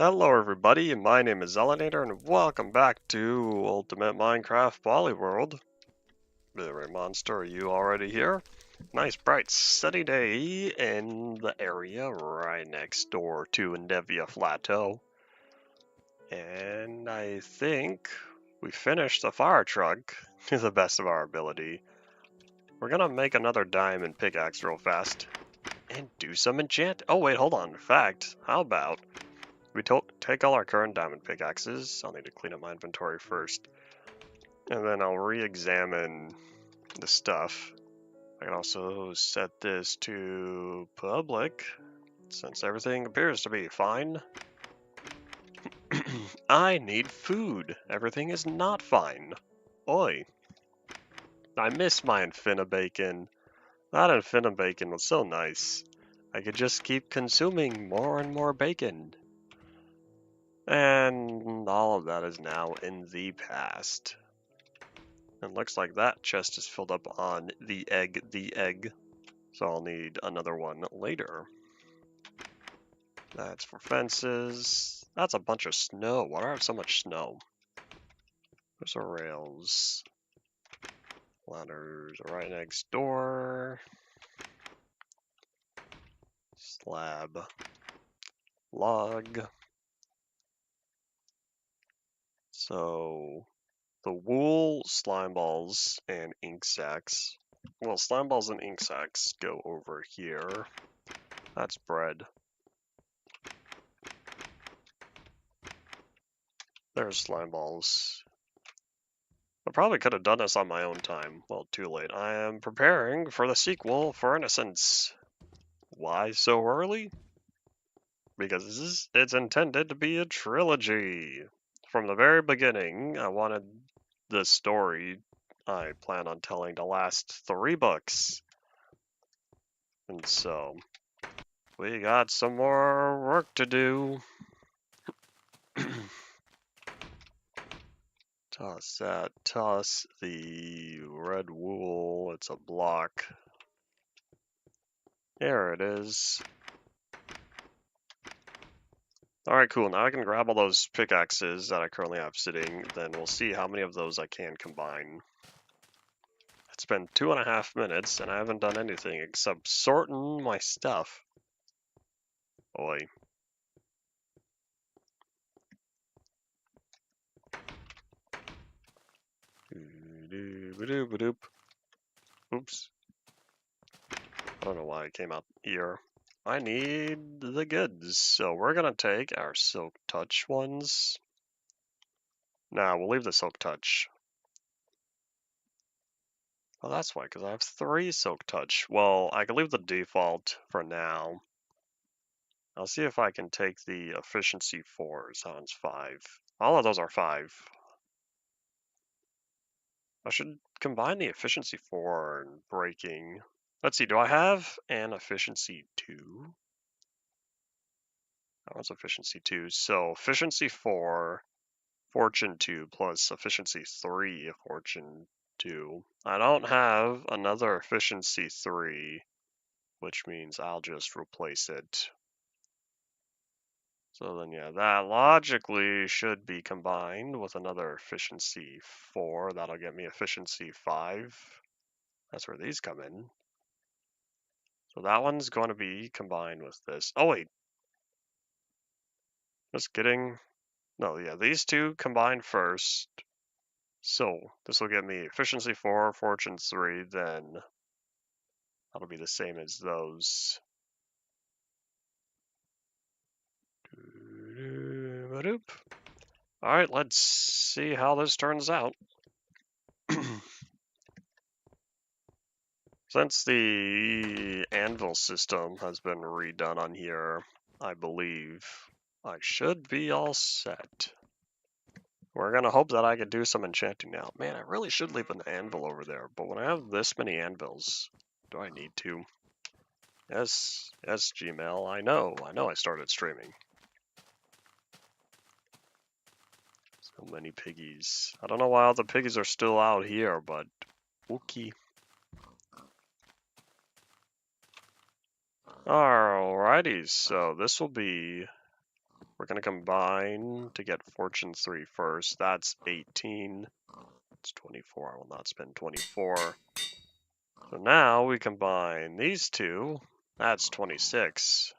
Hello everybody, my name is Zelinator and welcome back to Ultimate Minecraft Polyworld. Right, Monster, are you already here? Nice bright sunny day in the area right next door to Endevia Plateau. And I think we finished the fire truck to the best of our ability. We're gonna make another diamond pickaxe real fast and do some enchant. Oh wait, hold on. In fact, how about we take all our current diamond pickaxes. I'll need to clean up my inventory first. And then I'll re-examine the stuff. I can also set this to public, since everything appears to be fine. I need food. Everything is not fine. Oi. I miss my Infinibacon. That Infinibacon was so nice. I could just keep consuming more and more bacon. And all of that is now in the past. And looks like that chest is filled up on the egg. So I'll need another one later. That's for fences. That's a bunch of snow. Why do I have so much snow? There's our rails. Ladders right next door. Slab. Log. So the wool, slime balls, and ink sacks. Well, slime balls and ink sacks go over here. That's bread. There's slime balls. I probably could have done this on my own time. Well, too late. I am preparing for the sequel for Innocence. Why so early? Because it's intended to be a trilogy. From the very beginning, I wanted the story I plan on telling to last 3 books. And so, we got some more work to do. Toss the red wool. It's a block. There it is. Alright, cool. Now I can grab all those pickaxes that I currently have sitting, then we'll see how many of those I can combine. It's been 2.5 minutes, and I haven't done anything except sorting my stuff. Oi. Oops. I don't know why it came out here. I need the goods, so we're gonna take our Silk Touch ones. Now, we'll leave the Silk Touch. Oh, that's why, because I have 3 Silk Touch. Well, I can leave the default for now. I'll see if I can take the Efficiency 4s. That one's 5. All of those are 5. I should combine the Efficiency 4 and Breaking. Let's see, do I have an Efficiency 2? That one's Efficiency 2. So, Efficiency 4, Fortune 2, plus Efficiency 3, Fortune 2. I don't have another Efficiency 3, which means I'll just replace it. So then, yeah, that logically should be combined with another Efficiency 4. That'll get me Efficiency 5. That's where these come in. So that one's going to be combined with this. Oh, wait. Just kidding. No, yeah, these two combine first. So this will get me Efficiency 4, Fortune 3, then that'll be the same as those. Alright, let's see how this turns out. Since the anvil system has been redone on here, I believe I should be all set. We're gonna hope that I can do some enchanting now. Man, I really should leave an anvil over there, but when I have this many anvils, do I need to? Yes, Gmail, I know I started streaming. So many piggies. I don't know why all the piggies are still out here, but okay. Alrighty, so this will be we're going to combine to get Fortune 3 first. That's 18. It's 24. I will not spend 24. So now we combine these two. That's 26.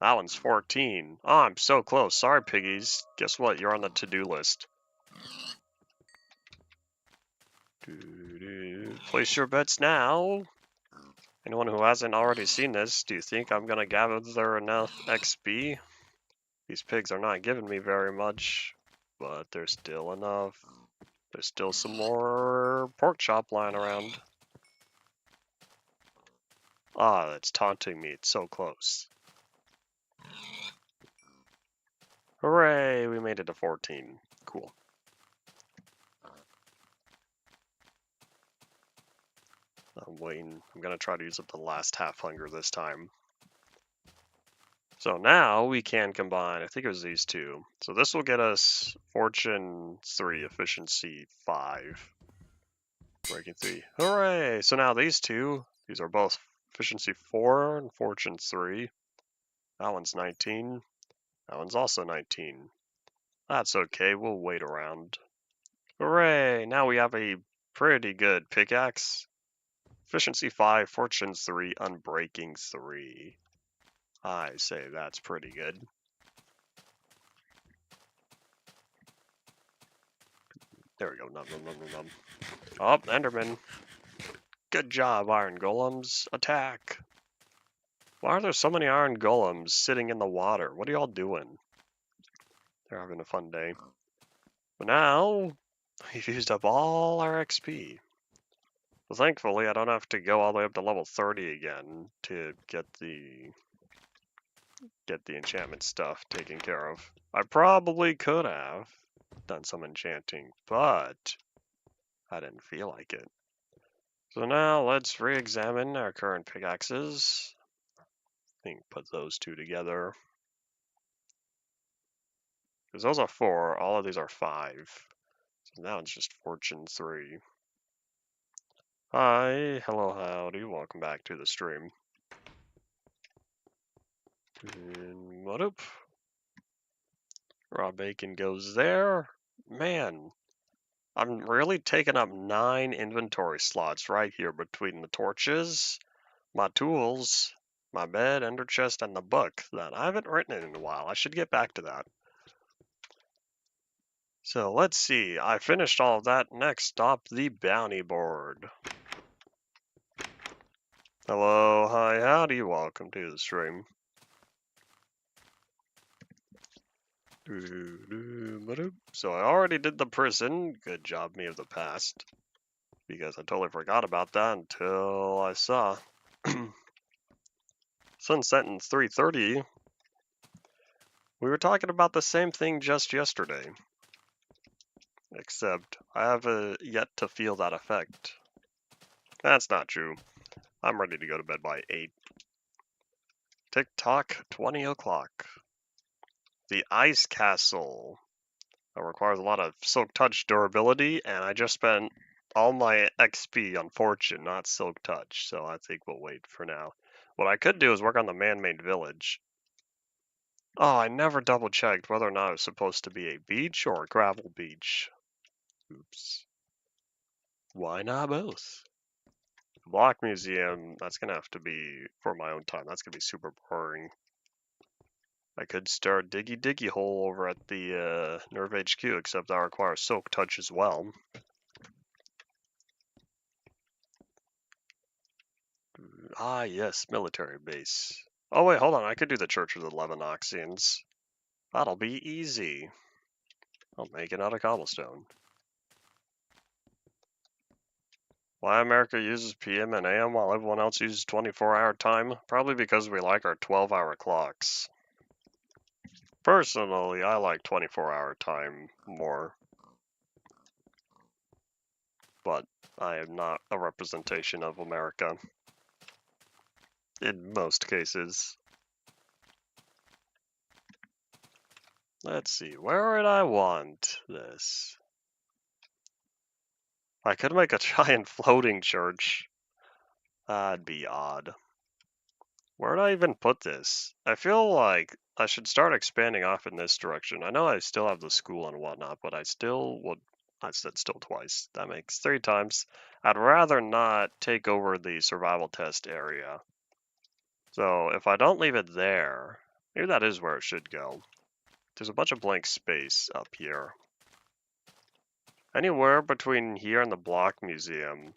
That one's 14. Oh, I'm so close. Sorry, piggies. Guess what? You're on the to-do list. Place your bets now. Anyone who hasn't already seen this, do you think I'm going to gather enough XP? These pigs are not giving me very much, but there's still enough. There's still some more pork chop lying around. Ah, that's taunting me. It's so close. Hooray, we made it to 14. Cool. I'm waiting. I'm going to try to use up the last half hunger this time. So now we can combine, I think it was these two. So this will get us Fortune 3, Efficiency 5. Breaking 3. Hooray! So now these two, these are both Efficiency 4 and Fortune 3. That one's 19. That one's also 19. That's okay, we'll wait around. Hooray! Now we have a pretty good pickaxe. Efficiency 5, Fortune 3, Unbreaking 3. I say that's pretty good. There we go. Nom, nom, nom, nom, nom. Oh, Enderman. Good job, iron golems. Attack. Why are there so many iron golems sitting in the water? What are y'all doing? They're having a fun day. But now, we've used up all our XP. Well, thankfully, I don't have to go all the way up to level 30 again to get the enchantment stuff taken care of. I probably could have done some enchanting, but I didn't feel like it. So now let's re-examine our current pickaxes. I think put those two together. Because those are 4, all of these are 5. So now it's just Fortune 3. Hi, hello, howdy, welcome back to the stream. And what up? Raw bacon goes there. Man, I'm really taking up 9 inventory slots right here between the torches, my tools, my bed, ender chest, and the book that I haven't written in a while. I should get back to that. So let's see, I finished all of that. Next stop, the bounty board. Hello, hi, howdy, welcome to the stream. So I already did the prison, good job me of the past. Because I totally forgot about that until I saw Sunset in 3:30. We were talking about the same thing just yesterday. Except I have yet to feel that effect. That's not true. I'm ready to go to bed by 8. Tick-tock, 20 o'clock. The Ice Castle. That requires a lot of Silk Touch durability, and I just spent all my XP on Fortune, not Silk Touch, so I think we'll wait for now. What I could do is work on the man-made village. Oh, I never double-checked whether or not it was supposed to be a beach or a gravel beach. Oops. Why not both? Block Museum, that's going to have to be for my own time. That's going to be super boring. I could start Diggy Diggy Hole over at the Nerve HQ, except that requires Silk Touch as well. Ah, yes, military base. Oh, wait, hold on. I could do the Church of the Levanoxians. That'll be easy. I'll make it out of cobblestone. Why America uses PM and AM while everyone else uses 24-hour time? Probably because we like our 12-hour clocks. Personally, I like 24-hour time more. But I am not a representation of America. In most cases. Let's see, where would I want this? I could make a giant floating church. That'd be odd. Where did I even put this? I feel like I should start expanding off in this direction. I know I still have the school and whatnot, but I still would. I said still twice. That makes 3 times. I'd rather not take over the survival test area. So if I don't leave it there, maybe that is where it should go. There's a bunch of blank space up here. Anywhere between here and the block museum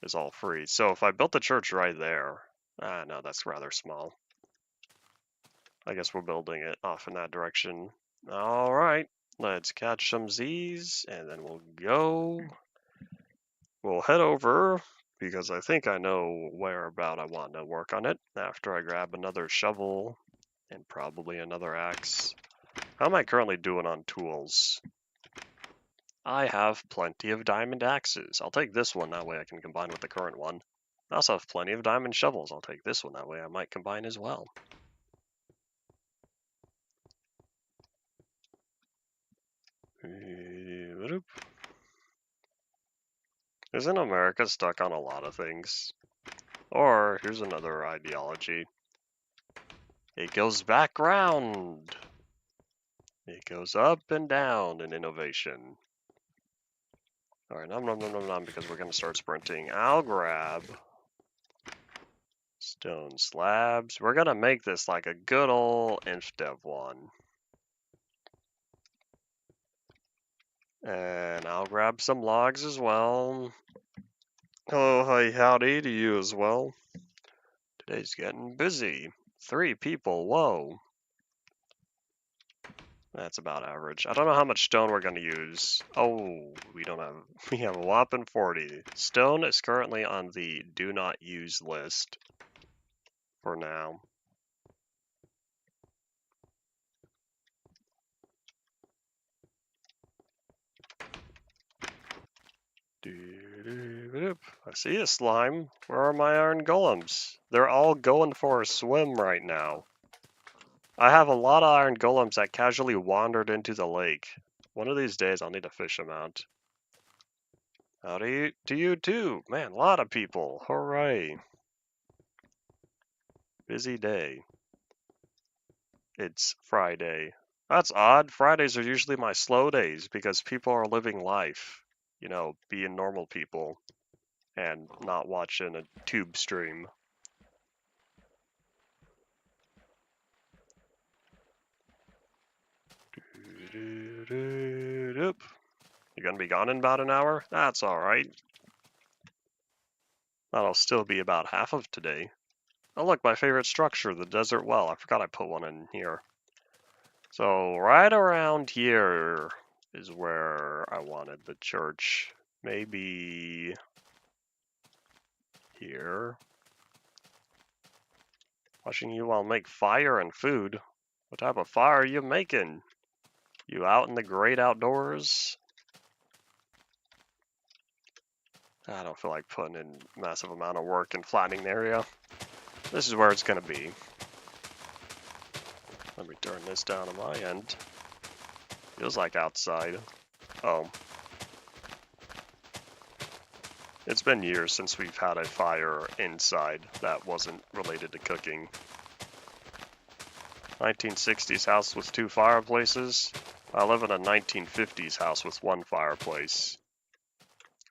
is all free. So if I built the church right there, no, that's rather small. I guess we're building it off in that direction. All right, let's catch some Z's and then we'll go. We'll head over because I think I know where about I want to work on it after I grab another shovel and probably another axe. How am I currently doing on tools? I have plenty of diamond axes. I'll take this one, that way I can combine with the current one. I also have plenty of diamond shovels. I'll take this one, that way I might combine as well. Isn't America stuck on a lot of things? Or, here's another ideology. It goes back round. It goes up and down in innovation. Alright, nom, because we're going to start sprinting. I'll grab stone slabs. We're going to make this like a good old InfDev one. And I'll grab some logs as well. Oh, hi, howdy to you as well. Today's getting busy. 3 people, whoa. That's about average. I don't know how much stone we're going to use. Oh, we have a whopping 40. Stone is currently on the do not use list for now. I see a slime. Where are my iron golems? They're all going for a swim right now. I have a lot of iron golems that casually wandered into the lake. One of these days I'll need to fish them out. Howdy to you too. Man, a lot of people. Hooray. Busy day. It's Friday. That's odd. Fridays are usually my slow days because people are living life. You know, being normal people and not watching a tube stream. You're gonna be gone in about an hour? That's alright. That'll still be about half of today. Oh look, my favorite structure, the desert well. I forgot I put one in here. So right around here is where I wanted the church. Maybe here. Watching you all make fire and food. What type of fire are you making? You out in the great outdoors? I don't feel like putting in massive amount of work and flattening the area. This is where it's gonna be. Let me turn this down on my end. Feels like outside. Oh. It's been years since we've had a fire inside that wasn't related to cooking. 1960s house with 2 fireplaces. I live in a 1950s house with 1 fireplace.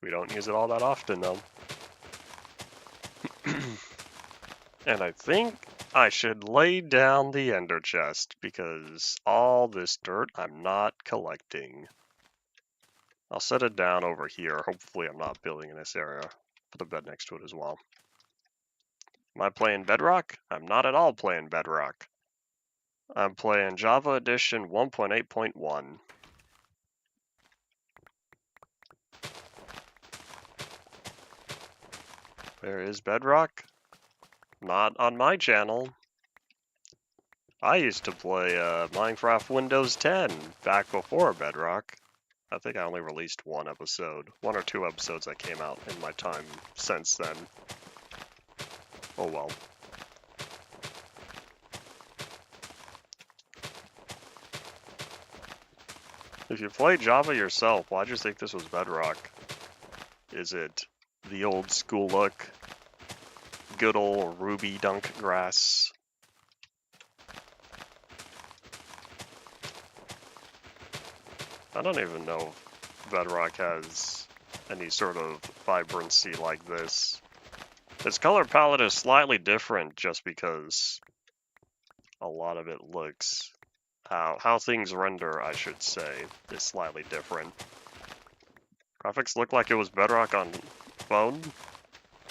We don't use it all that often though. And I think I should lay down the ender chest because all this dirt I'm not collecting. I'll set it down over here. Hopefully I'm not building in this area. Put the bed next to it as well. Am I playing Bedrock? I'm not at all playing Bedrock. I'm playing Java Edition 1.8.1. Where is Bedrock? Not on my channel. I used to play Minecraft Windows 10 back before Bedrock. I think I only released 1 episode. 1 or 2 episodes that came out in my time since then. Oh well. If you play Java yourself, why'd you think this was Bedrock? Is it the old school look? good old ruby dunk grass. I don't even know if Bedrock has any sort of vibrancy like this. Its color palette is slightly different just because a lot of it looks, how things render, I should say, is slightly different. Graphics look like it was Bedrock on phone.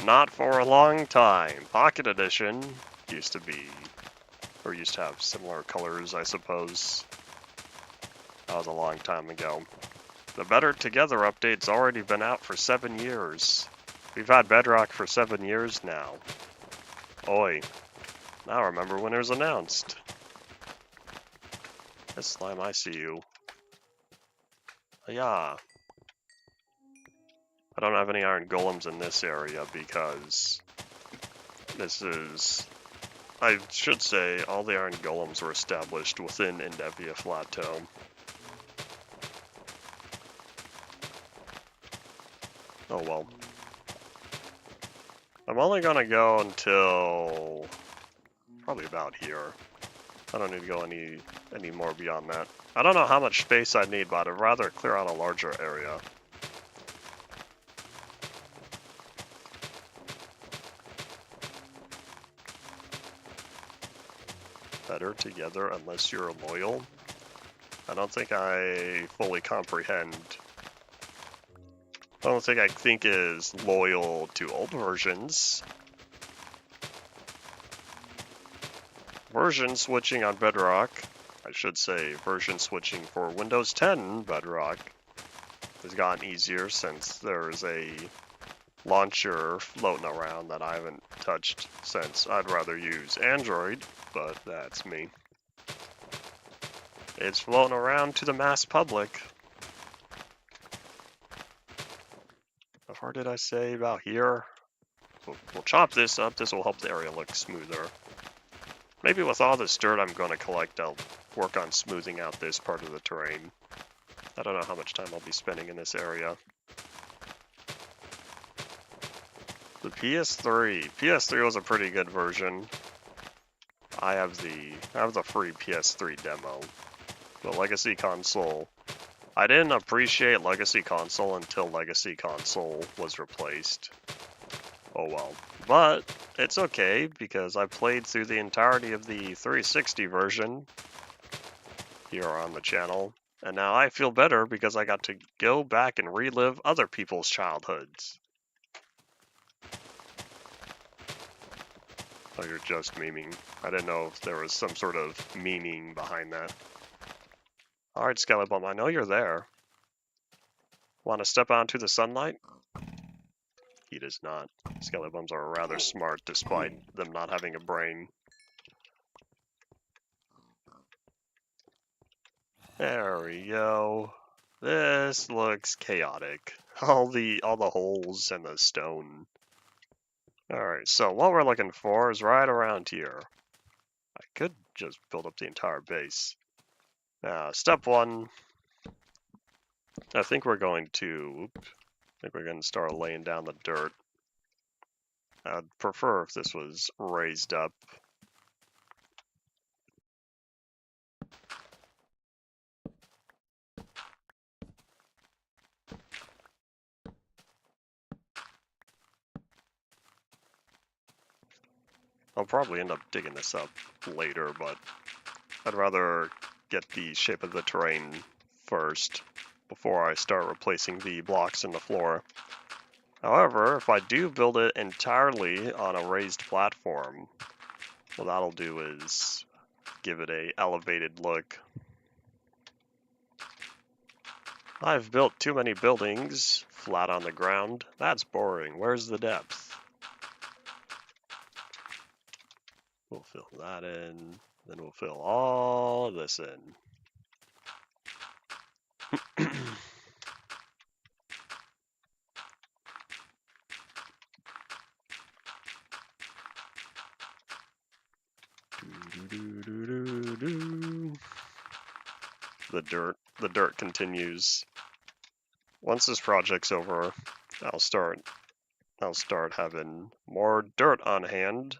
Not for a long time. Pocket Edition used to be, or used to have similar colors, I suppose. That was a long time ago. The Better Together update's already been out for 7 years. We've had Bedrock for 7 years now. Oi. Now I remember when it was announced. This slime, I see you. Yeah. I don't have any iron golems in this area because this is... I should say all the iron golems were established within Endevia Plateau. Oh well. I'm only gonna go until probably about here. I don't need to go any more beyond that. I don't know how much space I need, but I'd rather clear out a larger area. Better together unless you're loyal. I don't think I fully comprehend. I don't think I think is loyal to old versions. Version switching on Bedrock, I should say version switching for Windows 10 Bedrock has gotten easier since there's a launcher floating around that I haven't touched since. I'd rather use Android, but that's me. It's floating around to the mass public. How far did I say about here? We'll chop this up. This will help the area look smoother. Maybe with all this dirt I'm going to collect, I'll work on smoothing out this part of the terrain. I don't know how much time I'll be spending in this area. The PS3. PS3 was a pretty good version. I have the free PS3 demo. The Legacy Console. I didn't appreciate Legacy Console until Legacy Console was replaced. Oh well. But it's okay because I played through the entirety of the 360 version here on the channel. And now I feel better because I got to go back and relive other people's childhoods. Oh, you're just memeing. I didn't know if there was some sort of meaning behind that. Alright, Skelebum, I know you're there. Want to step out into the sunlight? He does not. Skelebums are rather smart despite them not having a brain. There we go. This looks chaotic. All the holes and the stone. Alright, so what we're looking for is right around here. I could just build up the entire base. Now, step one. I think we're going to start laying down the dirt. I'd prefer if this was raised up. I'll probably end up digging this up later, but I'd rather get the shape of the terrain first before I start replacing the blocks in the floor. However, if I do build it entirely on a raised platform, what that'll do is give it a elevated look. I've built too many buildings flat on the ground. That's boring. Where's the depth? We'll fill that in, then we'll fill all this in. The dirt continues. Once this project's over, I'll start I'll start having more dirt on hand.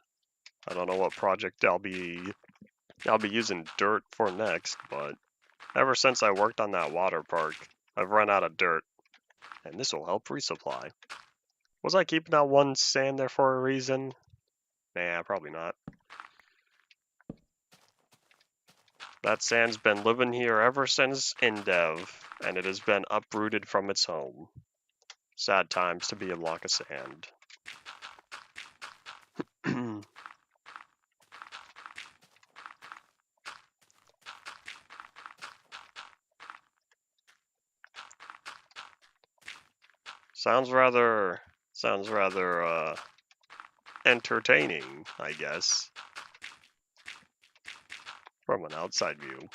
I don't know what project I'll be using dirt for next, but ever since I worked on that water park, I've run out of dirt, and this will help resupply. Was I keeping that one sand there for a reason? Nah, probably not. That sand's been living here ever since Endev, and it has been uprooted from its home. Sad times to be a block of sand. Sounds rather entertaining, I guess, from an outside view.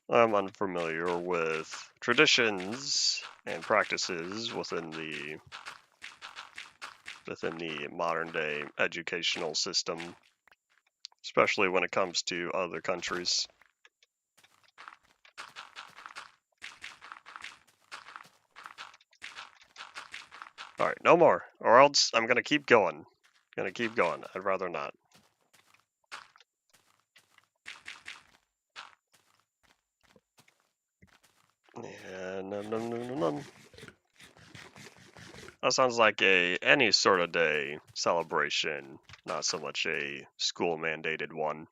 I'm unfamiliar with traditions and practices within the modern day educational system, especially when it comes to other countries. Alright, no more, or else I'm gonna keep going. I'd rather not. Yeah, num. That sounds like any sort of day celebration, not so much a school mandated one.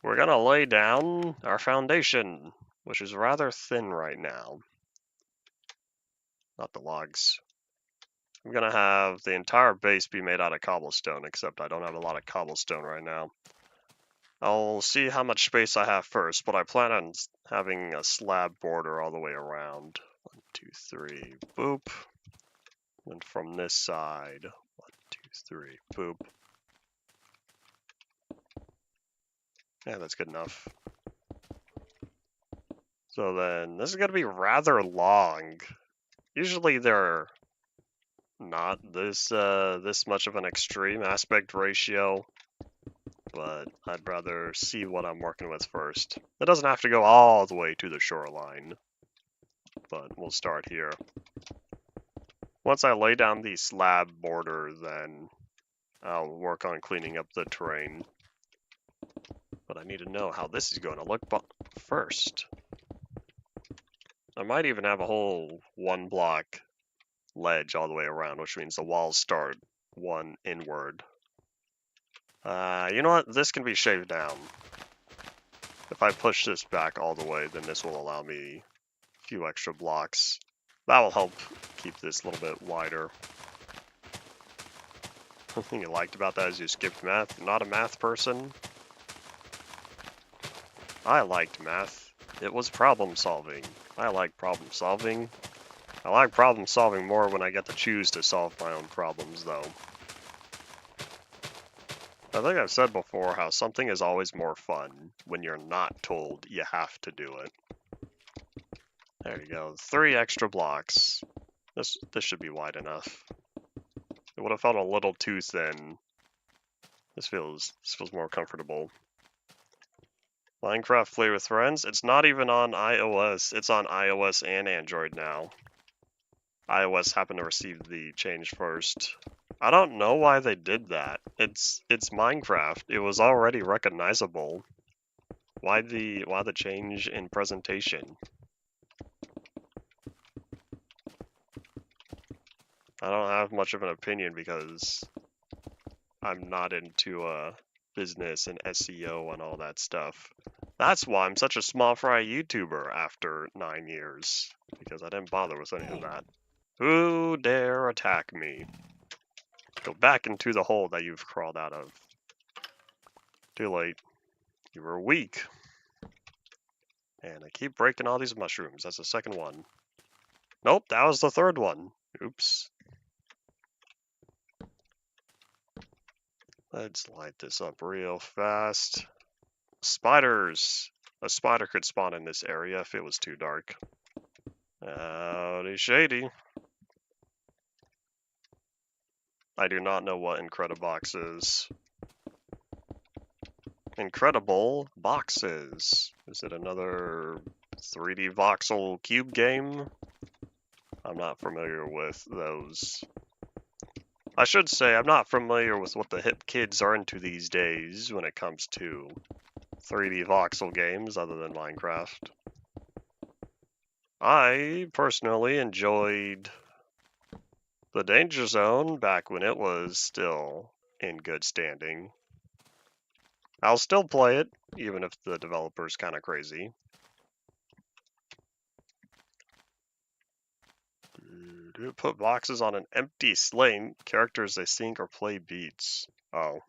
We're gonna lay down our foundation, which is rather thin right now. Not the logs. I'm gonna have the entire base be made out of cobblestone, except I don't have a lot of cobblestone right now. I'll see how much space I have first, but I plan on having a slab border all the way around. 1, 2, 3, boop. And from this side, 1, 2, 3, boop. Yeah, that's good enough. So then, this is gonna be rather long. Usually they're not this much of an extreme aspect ratio, but I'd rather see what I'm working with first. It doesn't have to go all the way to the shoreline, but we'll start here. Once I lay down the slab border, then I'll work on cleaning up the terrain. But I need to know how this is going to look first. I might even have a whole 1 block ledge all the way around, which means the walls start 1 inward. You know what? This can be shaved down. If I push this back all the way, then this will allow me a few extra blocks. That will help keep this a little bit wider. One thing you liked about that is you skipped math. You're not a math person. I liked math. It was problem solving. I like problem solving. I like problem solving more when I get to choose to solve my own problems, though. I think I've said before how something is always more fun when you're not told you have to do it. There you go, 3 extra blocks. This should be wide enough. It would have felt a little too thin. This feels more comfortable. Minecraft Play with Friends. It's not even on iOS. It's on iOS and Android now. iOS happened to receive the change first. I don't know why they did that. It's Minecraft. It was already recognizable. Why the change in presentation? I don't have much of an opinion because I'm not into business and SEO and all that stuff. That's why I'm such a small fry YouTuber after 9 years, because I didn't bother with any of that. Who dare attack me? Go back into the hole that you've crawled out of. Too late. You were weak. And I keep breaking all these mushrooms. That's the second one. Nope, that was the third one. Oops. Let's light this up real fast. Spiders! A spider could spawn in this area if it was too dark. Howdy shady. I do not know what Incredibox is. Incredible boxes. Is it another 3D voxel cube game. I'm not familiar with those. I should say I'm not familiar with what the hip kids are into these days when it comes to 3D voxel games other than Minecraft. I personally enjoyed the Danger Zone back when it was still in good standing. I'll still play it, even if the developer's kind of crazy. Put boxes on an empty slate. Characters they sing or play beats. Oh.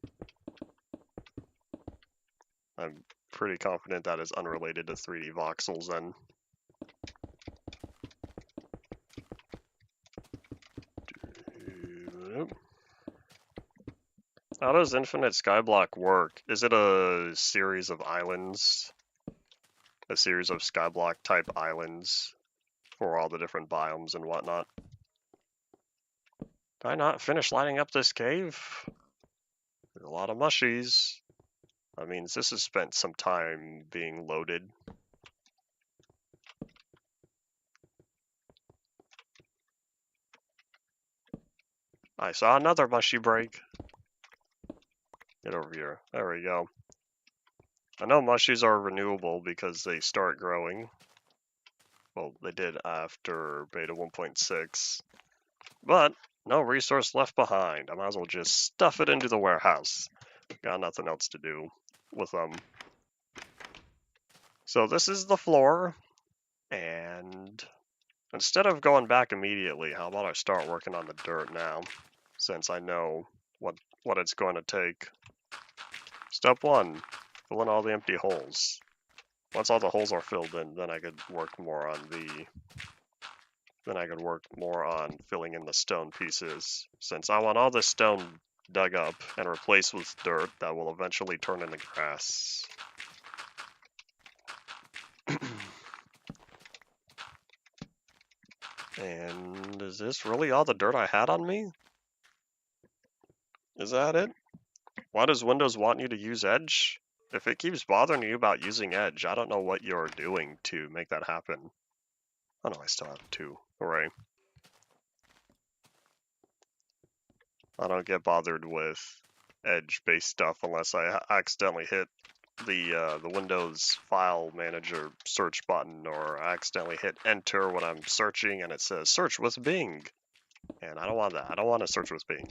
I'm pretty confident that is unrelated to 3D voxels then. How does Infinite Skyblock work? Is it a series of islands? A series of Skyblock type islands for all the different biomes and whatnot? Did I not finish lighting up this cave? There's a lot of mushies. That means this has spent some time being loaded. I saw another mushy break. Get over here. There we go. I know mushies are renewable because they start growing. Well, they did after beta 1.6. But no resource left behind. I might as well just stuff it into the warehouse. Got nothing else to do with them. So this is the floor. And instead of going back immediately, how about I start working on the dirt now? Since I know what it's going to take. Step 1. Fill in all the empty holes. Once all the holes are filled in, then I could work more on filling in the stone pieces. Since I want all this stone dug up and replaced with dirt that will eventually turn into grass. And is this really all the dirt I had on me? Is that it? Why does Windows want you to use Edge? If it keeps bothering you about using Edge, I don't know what you're doing to make that happen. Oh no, I still have 2. Hooray. I don't get bothered with Edge-based stuff unless I accidentally hit the Windows File Manager search button, or I accidentally hit Enter when I'm searching and it says search with Bing. And I don't want that. I don't want to search with Bing.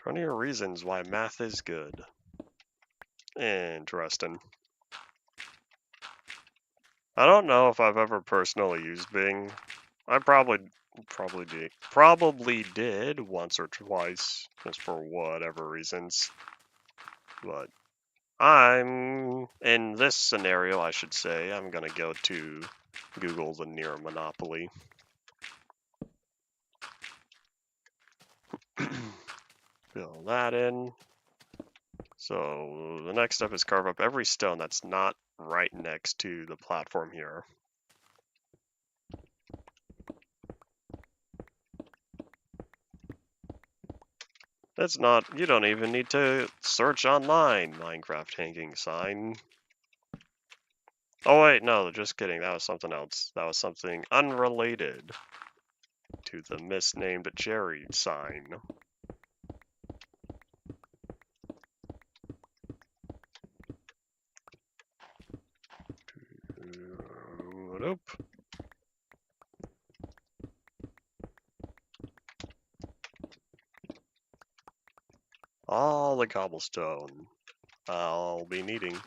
Plenty of reasons why math is good. Interesting. I don't know if I've ever personally used Bing. I probably did once or twice, just for whatever reasons. But I'm in this scenario, I should say, I'm gonna go to Google the near monopoly. Fill that in. So the next step is carve up every stone that's not right next to the platform here. It's not, you don't even need to search online, Minecraft hanging sign. Oh wait, no, just kidding, that was something else. That was something unrelated to the misnamed Jerry sign. Nope. All the cobblestone I'll be needing.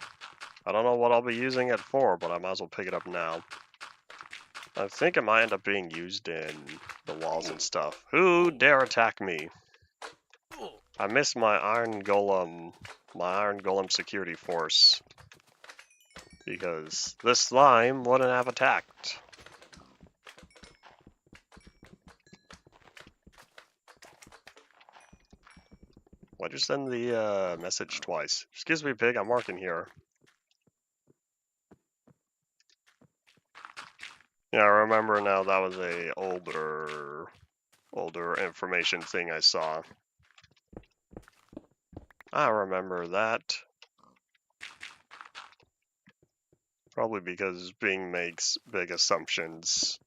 I don't know what I'll be using it for, but I might as well pick it up now. I think it might end up being used in the walls and stuff. Who dare attack me? I missed my iron golem security force. Because this slime wouldn't have attacked. Why'd you send the message twice? Excuse me, pig, I'm working here. Yeah, I remember now that was a older information thing I saw. I remember that. Probably because Bing makes big assumptions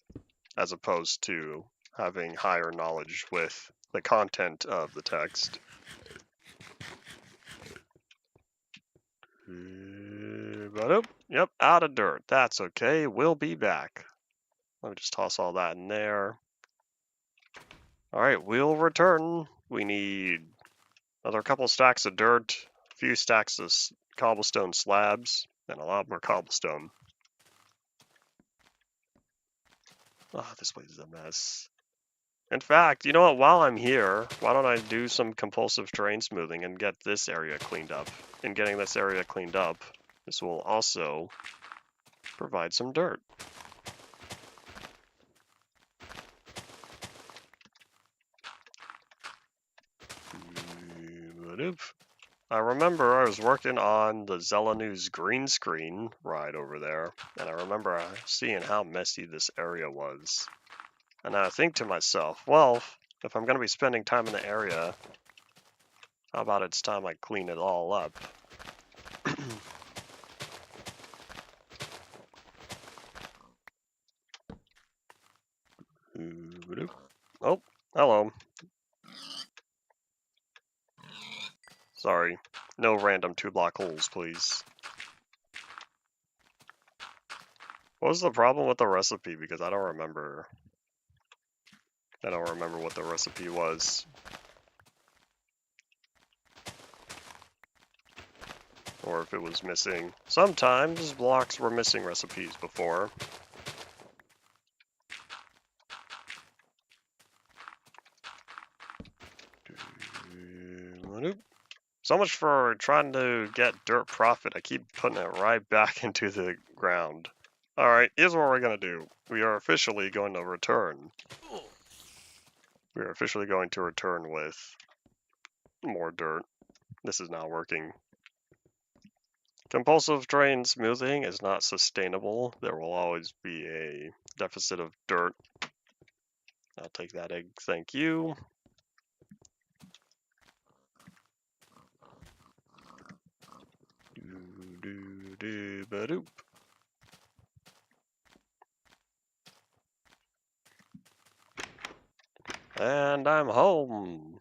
as opposed to having higher knowledge with the content of the text. But yep, out of dirt. That's okay. We'll be back. Let me just toss all that in there. Alright, we'll return. We need another couple stacks of dirt, a few stacks of cobblestone slabs, and a lot more cobblestone. Oh, this place is a mess. In fact, you know what? While I'm here, why don't I do some compulsive terrain smoothing and get this area cleaned up? In getting this area cleaned up, this will also provide some dirt. I remember I was working on the Zelenu's green screen ride over there, and I remember seeing how messy this area was. And I think to myself, well, if I'm going to be spending time in the area, how about it's time I clean it all up? Oh, hello. Sorry. No random 2-block holes, please. What was the problem with the recipe? Because I don't remember. I don't remember what the recipe was. Or if it was missing. Sometimes blocks were missing recipes before. So much for trying to get dirt profit. I keep putting it right back into the ground. Alright, here's what we're going to do. We are officially going to return. We are officially going to return with more dirt. This is not working. Compulsive terrain smoothing is not sustainable. There will always be a deficit of dirt. I'll take that egg, thank you. Ba-doop. And I'm home.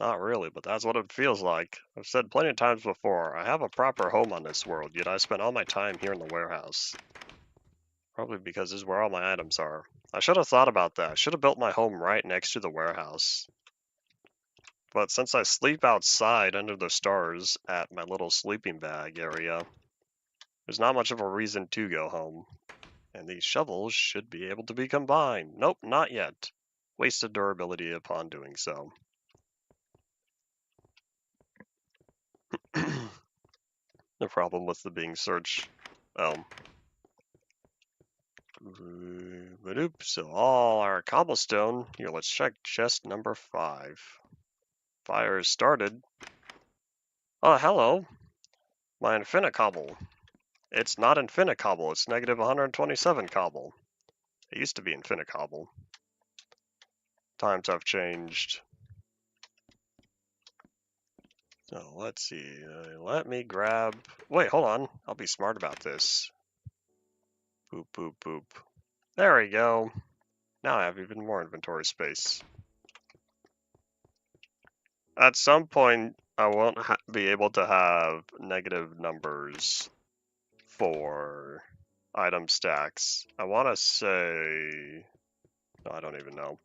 Not really, but that's what it feels like. I've said plenty of times before, I have a proper home on this world, yet I spend all my time here in the warehouse. Probably because this is where all my items are. I should have thought about that. I should have built my home right next to the warehouse. But since I sleep outside under the stars at my little sleeping bag area, there's not much of a reason to go home. And these shovels should be able to be combined. Nope, not yet. Wasted durability upon doing so. The problem with the being searched. So all our cobblestone. Here, let's check chest number 5. Fire is started. Oh, hello. My infinite cobble. It's not infinite cobble, it's negative 127 cobble. It used to be infinite cobble. Times have changed. So let's see. Let me grab. Wait, hold on. I'll be smart about this. Boop, boop, boop. There we go. Now I have even more inventory space. At some point, I won't be able to have negative numbers for item stacks. I want to say. No, I don't even know.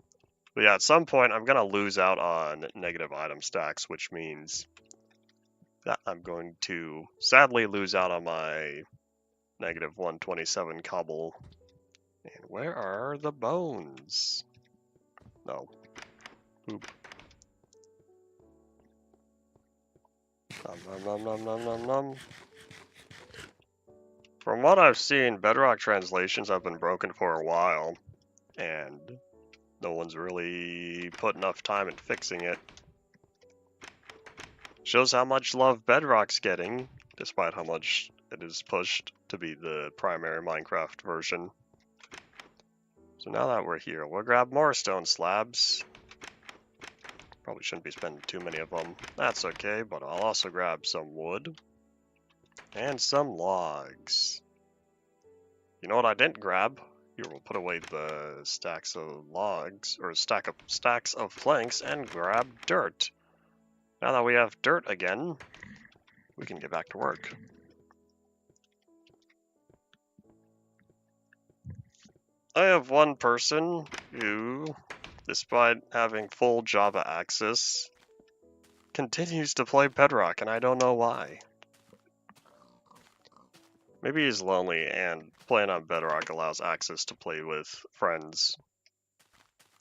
But yeah, at some point, I'm going to lose out on negative item stacks, which means that I'm going to sadly lose out on my negative 127 cobble. And where are the bones? No. Oop. Nom nom nom nom nom nom. From what I've seen, Bedrock translations have been broken for a while, and no one's really put enough time in fixing it. Shows how much love Bedrock's getting, despite how much it is pushed to be the primary Minecraft version. So now that we're here, we'll grab more stone slabs. Probably shouldn't be spending too many of them. That's okay, but I'll also grab some wood and some logs. You know what I didn't grab? Here, we'll put away the stacks of logs, or stacks of planks, and grab dirt. Now that we have dirt again, we can get back to work. I have one person who, despite having full Java access, continues to play Bedrock, and I don't know why. Maybe he's lonely, and playing on Bedrock allows access to play with friends.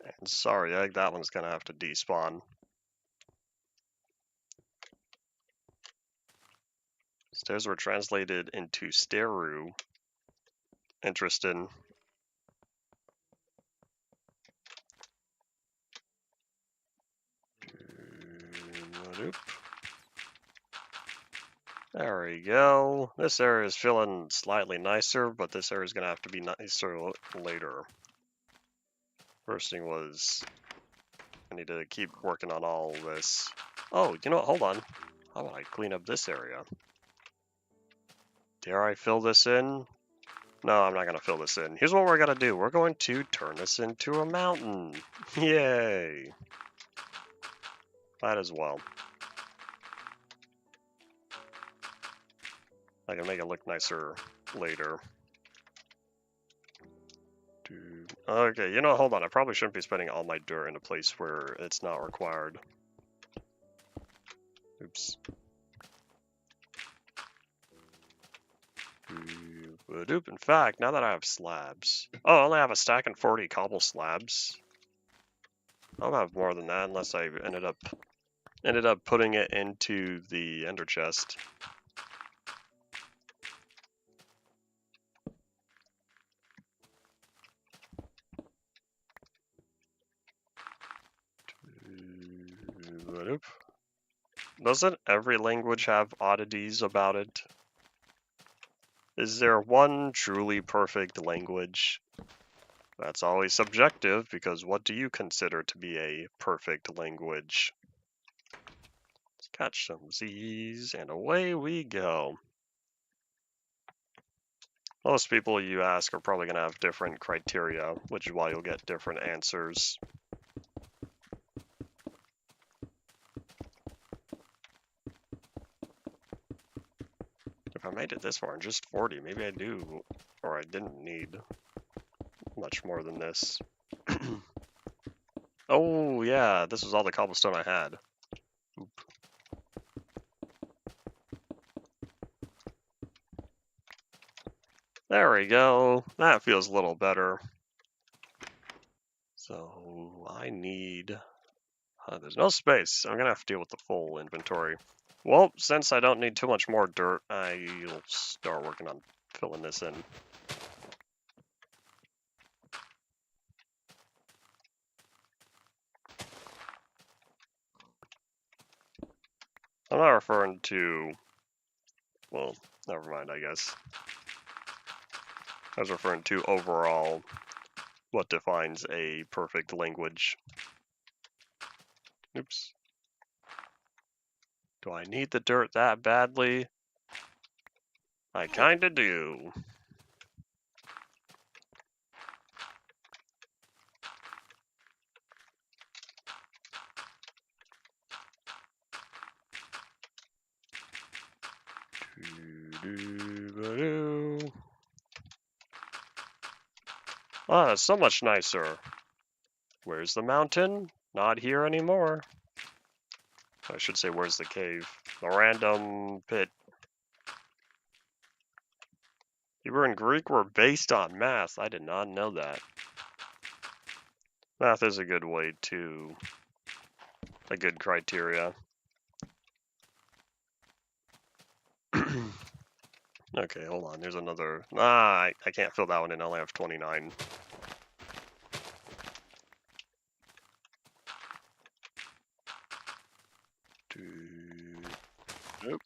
And sorry, Egg, that one's gonna have to despawn. Stairs were translated into Steru. Interesting. There we go. This area is feeling slightly nicer, but this area is going to have to be nicer later. First thing was, I need to keep working on all this. Oh, you know what? Hold on. How about I clean up this area? Dare I fill this in? No, I'm not going to fill this in. Here's what we're going to do. We're going to turn this into a mountain. Yay. Might as well. I can make it look nicer later. Okay, you know, hold on. I probably shouldn't be spending all my dirt in a place where it's not required. Oops. In fact, now that I have slabs... Oh, I only have a stack and 40 cobble slabs. I'll have more than that unless I ended up putting it into the ender chest. Doesn't every language have oddities about it? Is there one truly perfect language? That's always subjective, because what do you consider to be a perfect language? Let's catch some Z's, and away we go. Most people you ask are probably going to have different criteria, which is why you'll get different answers. If I made it this far in just 40, maybe I do, or I didn't need much more than this. Oh yeah, this was all the cobblestone I had. Oop. There we go. That feels a little better. So I need... there's no space. I'm gonna have to deal with the full inventory. Well, since I don't need too much more dirt, I'll start working on filling this in. I'm not referring to... Well, never mind, I guess. I was referring to overall what defines a perfect language. Oops. Do I need the dirt that badly? I kinda do. Ah, it's so much nicer. Where's the mountain? Not here anymore. I should say, where's the cave? The random pit. Hebrew and Greek were based on math. I did not know that. Math is a good way to... a good criteria. Okay, hold on. There's another... I can't fill that one in. I only have 29. Nope.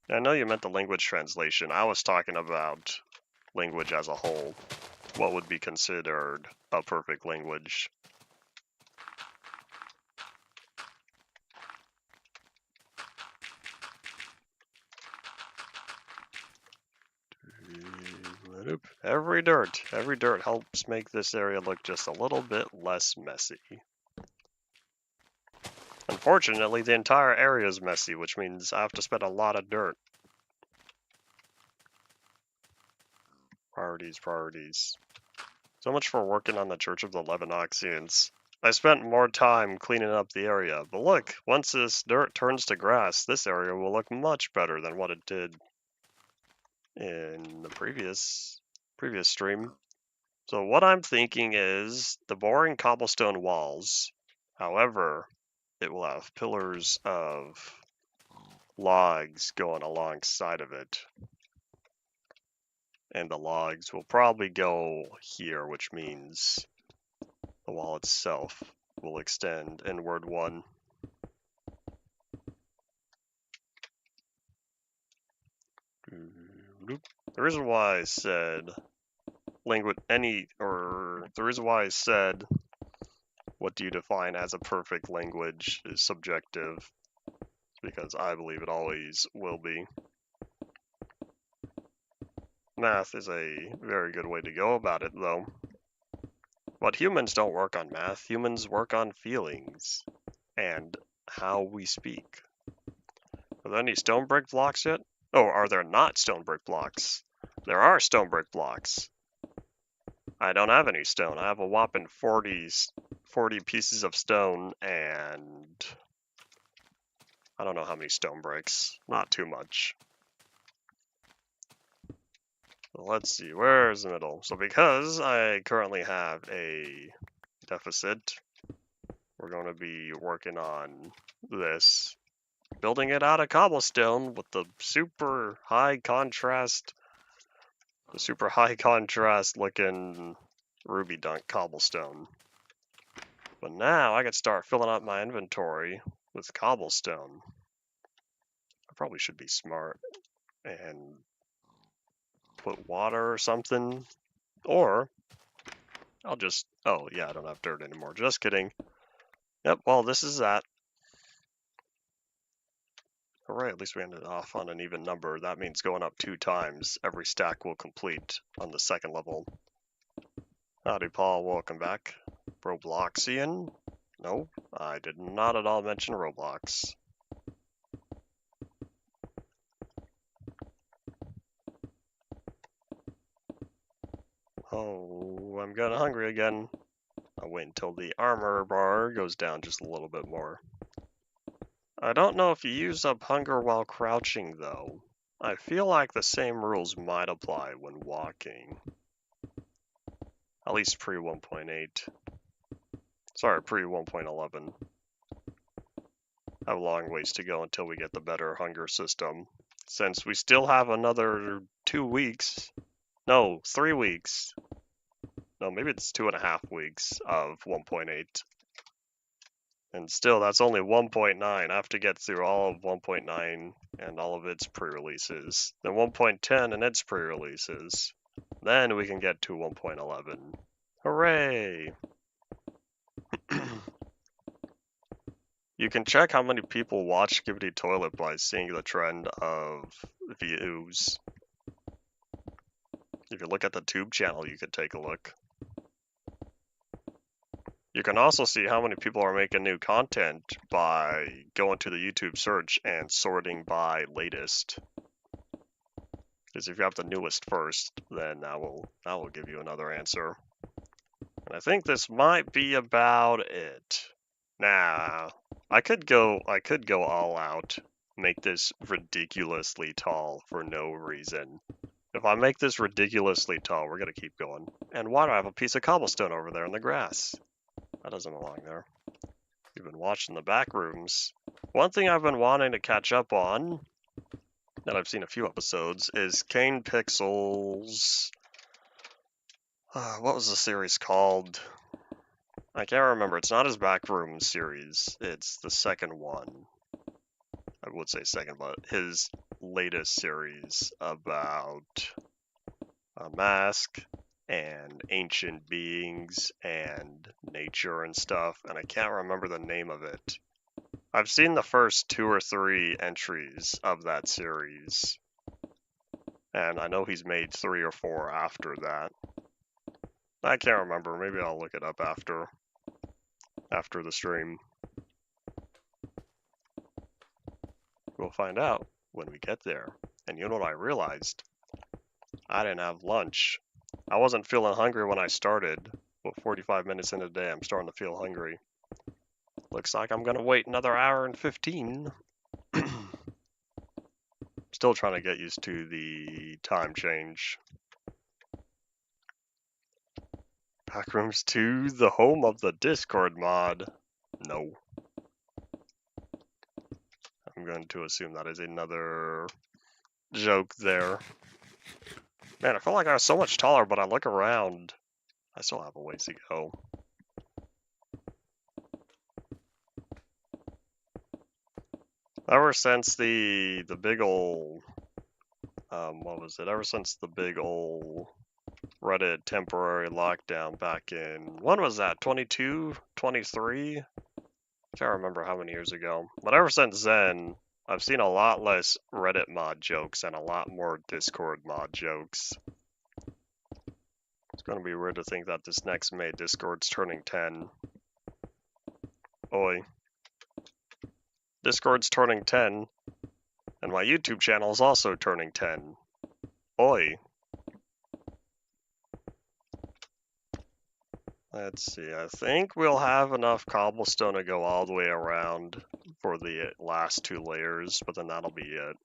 I know you meant the language translation. I was talking about language as a whole. what would be considered a perfect language. Every dirt helps make this area look just a little bit less messy. Unfortunately, the entire area is messy, which means I have to spend a lot of dirt. Priorities. So much for working on the Church of the Levinoxians. I spent more time cleaning up the area, but look, once this dirt turns to grass, this area will look much better than what it did in the previous stream. So what I'm thinking is the boring cobblestone walls, however, it will have pillars of logs going alongside of it. And the logs will probably go here, which means the wall itself will extend inward one. The reason why I said what do you define as a perfect language is subjective, because I believe it always will be. Math is a very good way to go about it, though. But humans don't work on math. Humans work on feelings and how we speak. Are there any stone brick blocks yet? Oh, are there not stone brick blocks? There are stone brick blocks. I don't have any stone. I have a whopping 40 pieces of stone and I don't know how many stone bricks. Not too much. Let's see, where's the middle? So because I currently have a deficit, we're going to be working on this. Building it out of cobblestone with the super high contrast looking ruby dunk cobblestone. But now I could start filling up my inventory with cobblestone. I probably should be smart and put water or something. Or I'll just, oh yeah, I don't have dirt anymore. Just kidding. Yep, well, this is that. Alright, at least we ended off on an even number. That means going up 2 times. Every stack will complete on the 2nd level. Howdy, Paul. Welcome back. Robloxian? No, I did not at all mention Roblox. Oh, I'm getting hungry again. I'll wait until the armor bar goes down just a little bit more. I don't know if you use up hunger while crouching, though. I feel like the same rules might apply when walking. At least pre-1.8. Sorry, pre-1.11. Have a long ways to go until we get the better hunger system. Since we still have another 2 weeks. No, 3 weeks. No, maybe it's 2.5 weeks of 1.8. And still, that's only 1.9. I have to get through all of 1.9 and all of its pre-releases. Then 1.10 and its pre-releases. Then we can get to 1.11. Hooray! You can check how many people watch Skibidi Toilet by seeing the trend of views. If you look at the tube channel, you could take a look. You can also see how many people are making new content by going to the YouTube search and sorting by latest. Because if you have the newest first, then that will give you another answer. And I think this might be about it. Nah, I could go all out, make this ridiculously tall for no reason. If I make this ridiculously tall, we're gonna keep going. And why do I have a piece of cobblestone over there in the grass? That doesn't belong there. You've been watching the back rooms. One thing I've been wanting to catch up on, that I've seen a few episodes, is Kane Pixel's... what was the series called? I can't remember. It's not his Backroom series. It's the second one. I would say second, but his latest series about a mask and ancient beings and nature and stuff, and I can't remember the name of it. I've seen the first 2 or 3 entries of that series, and I know he's made 3 or 4 after that. I can't remember. Maybe I'll look it up after the stream. We'll find out when we get there. And you know what I realized? I didn't have lunch. I wasn't feeling hungry when I started, but 45 minutes into the day, I'm starting to feel hungry. Looks like I'm gonna wait another hour and 15. Still trying to get used to the time change. Backrooms 2, the home of the Discord mod. No. I'm going to assume that is another joke there. Man, I feel like I was so much taller, but I look around. I still have a ways to go. Ever since the big ol' what was it? Ever since the big ol' Reddit temporary lockdown back in, when was that? 22, 23? Can't remember how many years ago. But ever since then, I've seen a lot less Reddit mod jokes and a lot more Discord mod jokes. It's gonna be weird to think that this next May Discord's turning 10. Oi. Discord's turning 10, and my YouTube channel is also turning 10. Oi. Let's see, I think we'll have enough cobblestone to go all the way around for the last 2 layers, but then that'll be it.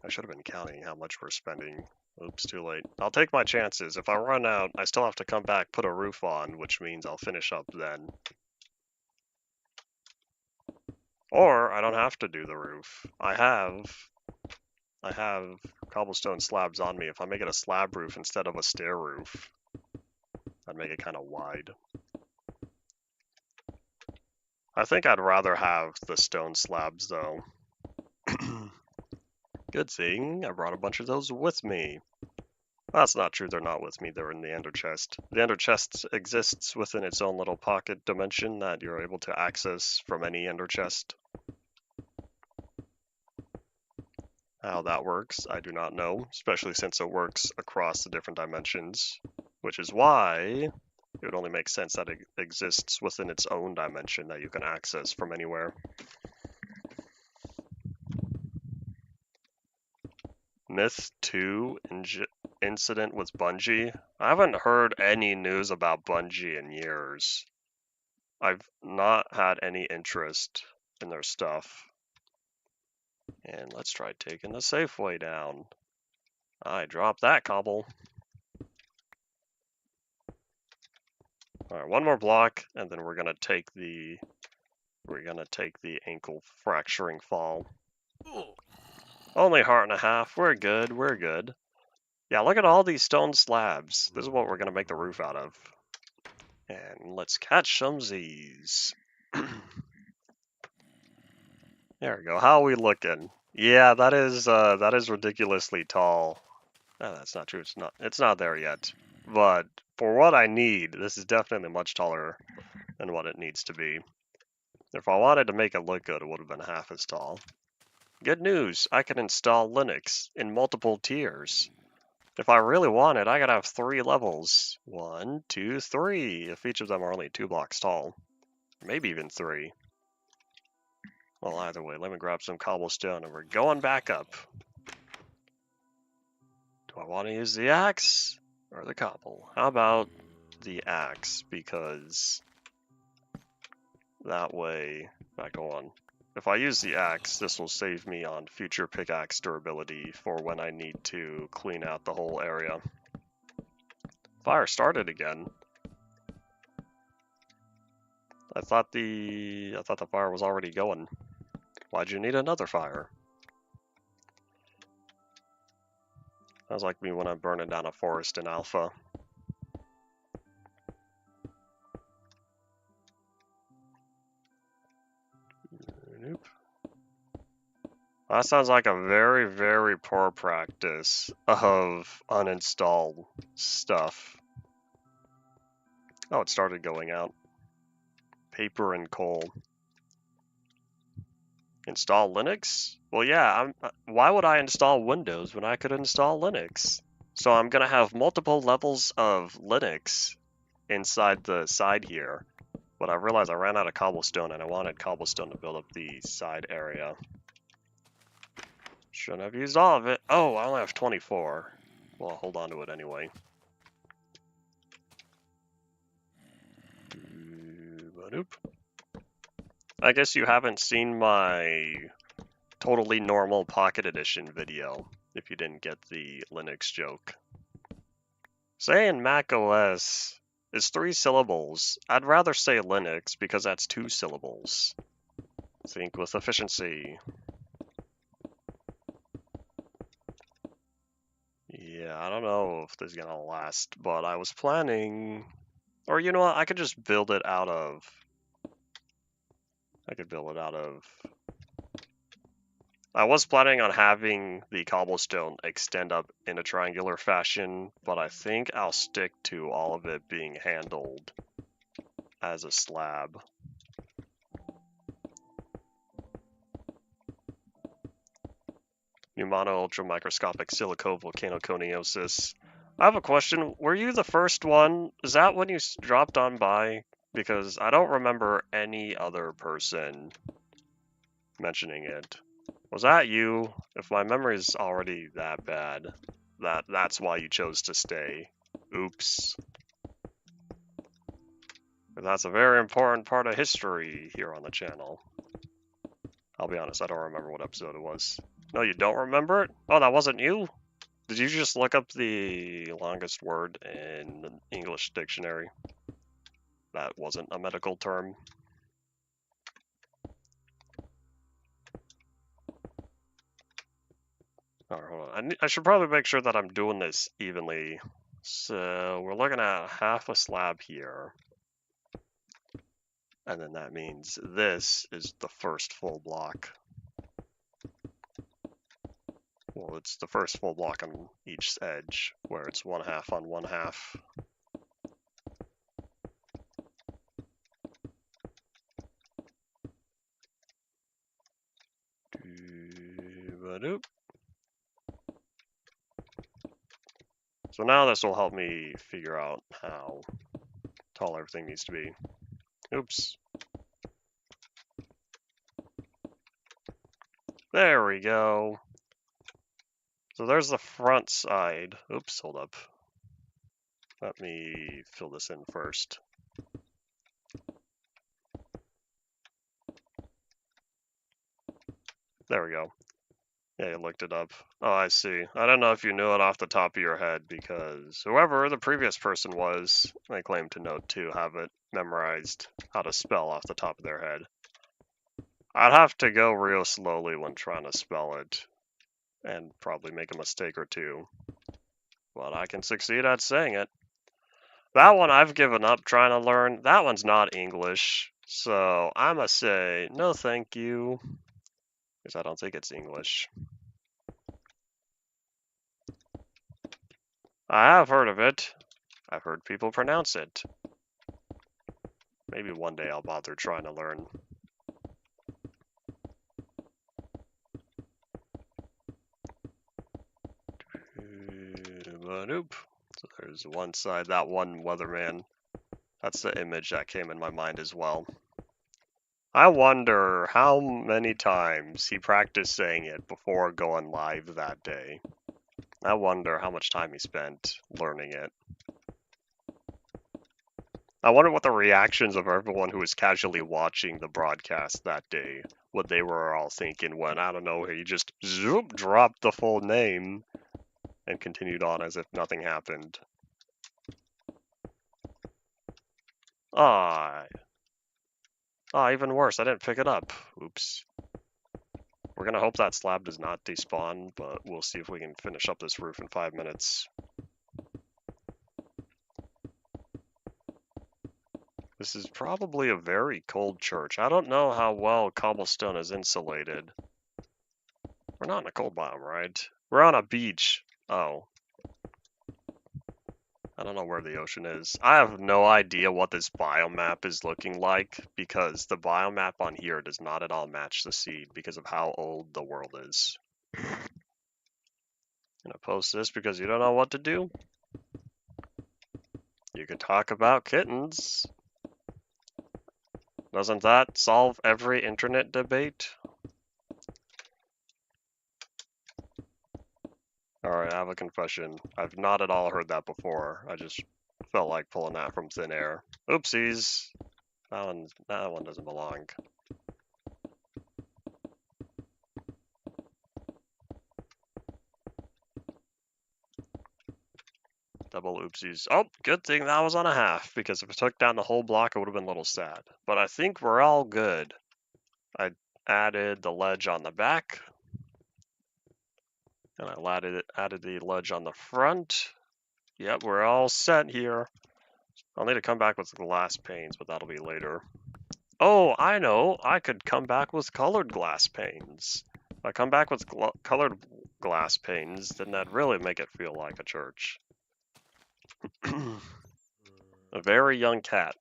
I should have been counting how much we're spending. Oops, too late. I'll take my chances. If I run out, I still have to come back, put a roof on, which means I'll finish up then. Or I don't have to do the roof. I have cobblestone slabs on me. If I make it a slab roof instead of a stair roof, I'd make it kind of wide. I think I'd rather have the stone slabs though. Good thing I brought a bunch of those with me. That's not true, they're not with me, they're in the ender chest. The ender chest exists within its own little pocket dimension that you're able to access from any ender chest. How that works, I do not know, especially since it works across the different dimensions, which is why it would only make sense that it exists within its own dimension that you can access from anywhere. Myth 2 incident with Bungie. I haven't heard any news about Bungie in years. I've not had any interest in their stuff. And let's try taking the safe way down. I dropped that cobble. Alright, one more block, and then we're gonna take the ankle fracturing fall. Only heart and a half. We're good, we're good. Yeah, look at all these stone slabs. This is what we're gonna make the roof out of. And let's catch some Z's. There we go. How are we looking? Yeah, that is ridiculously tall. Oh, that's not true. It's not there yet. But for what I need, this is definitely much taller than what it needs to be. If I wanted to make it look good, it would have been half as tall. Good news, I can install Linux in multiple tiers. If I really wanted, I could have 3 levels. 1, 2, 3, if each of them are only 2 blocks tall. Maybe even 3. Well, either way, let me grab some cobblestone and we're going back up. Do I want to use the axe or the cobble? How about the axe? Because that way, back to 1. If I use the axe, this will save me on future pickaxe durability for when I need to clean out the whole area. Fire started again. I thought the fire was already going. Why'd you need another fire? Sounds like me when I'm burning down a forest in alpha. Nope. That sounds like a very, very poor practice of uninstall stuff. Oh, it started going out. Paper and coal. Install Linux? Well, yeah, why would I install Windows when I could install Linux? So I'm going to have multiple levels of Linux inside the side here. But I realized I ran out of cobblestone and I wanted cobblestone to build up the side area. Shouldn't have used all of it. Oh, I only have 24. Well, I'll hold on to it anyway. I guess you haven't seen my totally normal Pocket Edition video if you didn't get the Linux joke. Saying Mac OS is 3 syllables. I'd rather say Linux because that's 2 syllables. Think with efficiency. Yeah, I don't know if this is gonna last, but I was planning... Or you know what, I could just build it out of... I was planning on having the cobblestone extend up in a triangular fashion, but I think I'll stick to all of it being handled as a slab. Pneumono ultramicroscopic silicovolcanoconiosis. I have a question. Were you the first one? Is that when you dropped on by? Because I don't remember any other person mentioning it. Was that you? If my memory's already that bad, that's why you chose to stay. Oops. That's a very important part of history here on the channel. I'll be honest, I don't remember what episode it was. No, you don't remember it? Oh, that wasn't you? Did you just look up the longest word in the English dictionary? That wasn't a medical term. Alright, hold on. I should probably make sure that I'm doing this evenly. So we're looking at half a slab here. And then that means this is the first full block. Well, it's the first full block on each edge, where it's 1/2 on 1/2. So now this will help me figure out how tall everything needs to be. Oops. There we go. So there's the front side. Oops, hold up. Let me fill this in first. There we go. Yeah, you looked it up. Oh, I see. I don't know if you knew it off the top of your head because whoever the previous person was, they claim to know to have it memorized how to spell off the top of their head. I'd have to go real slowly when trying to spell it and probably make a mistake or two. But I can succeed at saying it. That one I've given up trying to learn. That one's not English. So I must say, no thank you. Because I don't think it's English. I have heard of it. I've heard people pronounce it. Maybe one day I'll bother trying to learn. So there's one side, that one weatherman. That's the image that came in my mind as well. I wonder how many times he practiced saying it before going live that day. I wonder how much time he spent learning it. I wonder what the reactions of everyone who was casually watching the broadcast that day, what they were all thinking when, I don't know, he just zoop dropped the full name and continued on as if nothing happened. Ah, even worse, I didn't pick it up. Oops. We're gonna hope that slab does not despawn, but we'll see if we can finish up this roof in 5 minutes. This is probably a very cold church. I don't know how well cobblestone is insulated. We're not in a cold biome, right? We're on a beach. Oh. I don't know where the ocean is. I have no idea what this biomap is looking like because the biomap on here does not at all match the seed because of how old the world is. I'm gonna post this because you don't know what to do. You can talk about kittens. Doesn't that solve every internet debate? Alright, I have a confession. I've not at all heard that before. I just felt like pulling that from thin air. Oopsies. That one doesn't belong. Double oopsies. Oh, good thing that was on a half, because if it took down the whole block, it would have been a little sad. But I think we're all good. I added the ledge on the back. And I added the ledge on the front. Yep, we're all set here. I'll need to come back with glass panes, but that'll be later. Oh, I know. I could come back with colored glass panes. If I come back with colored glass panes, then that'd really make it feel like a church. A very young cat.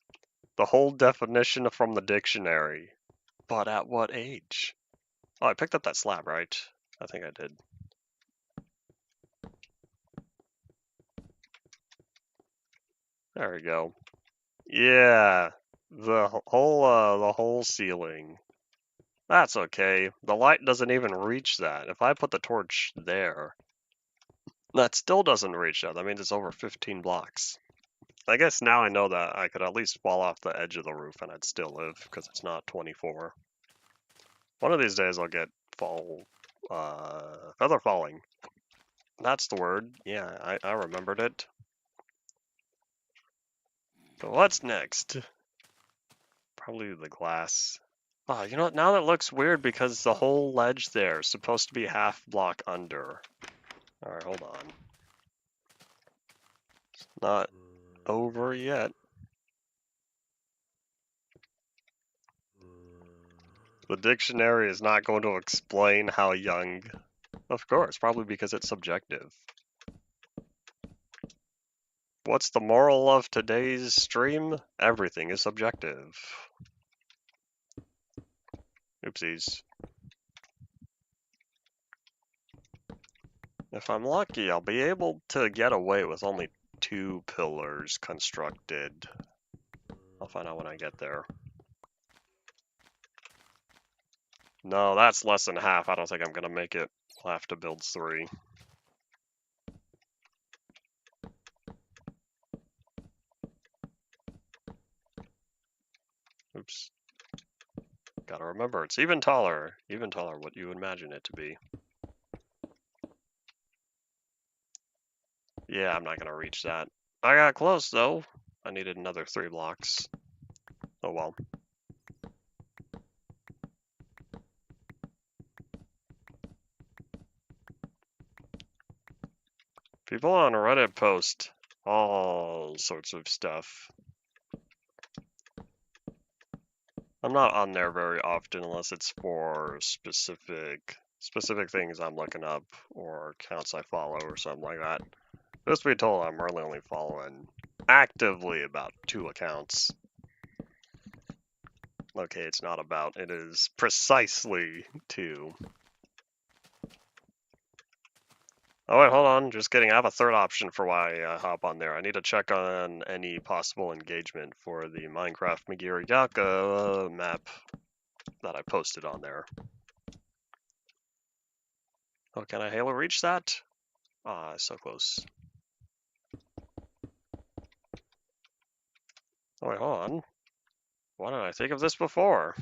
The whole definition from the dictionary. But at what age? Oh, I picked up that slab, right? I think I did. There we go. Yeah, the whole ceiling. That's okay. The light doesn't even reach that. If I put the torch there, that still doesn't reach that. That means it's over 15 blocks. I guess now I know that I could at least fall off the edge of the roof and I'd still live, because it's not 24. One of these days I'll get feather falling. That's the word. Yeah, I remembered it. So what's next? Probably the glass. Oh, you know what? Now that looks weird because the whole ledge there is supposed to be half block under. Alright, hold on. It's not over yet. The dictionary is not going to explain how young. Of course, probably because it's subjective. What's the moral of today's stream? Everything is subjective. Oopsies. If I'm lucky, I'll be able to get away with only 2 pillars constructed. I'll find out when I get there. No, that's less than half. I don't think I'm gonna make it. I'll have to build 3. Oops. Gotta remember, it's even taller what you imagine it to be. Yeah, I'm not gonna reach that. I got close though. I needed another 3 blocks. Oh well. People on Reddit post all sorts of stuff. I'm not on there very often unless it's for specific things I'm looking up or accounts I follow or something like that. Just to be told, I'm really only following actively about 2 accounts. Okay, it's not about, it is precisely 2. Oh wait, hold on, just kidding. I have a third option for why I hop on there. I need to check on any possible engagement for the Minecraft Magiriyaka map that I posted on there. Oh, can I Halo reach that? Ah, so close. Oh wait, hold on. Why didn't I think of this before?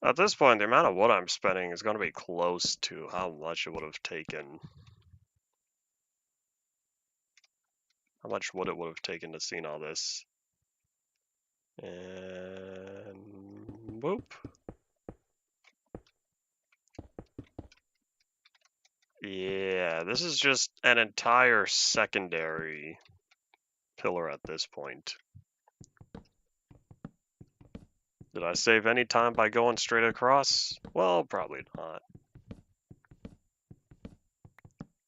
At this point, the amount of wood I'm spending is going to be close to how much it would have taken. How much wood it would have taken to see all this. And whoop. Yeah, this is just an entire secondary pillar at this point. Did I save any time by going straight across? Well, probably not.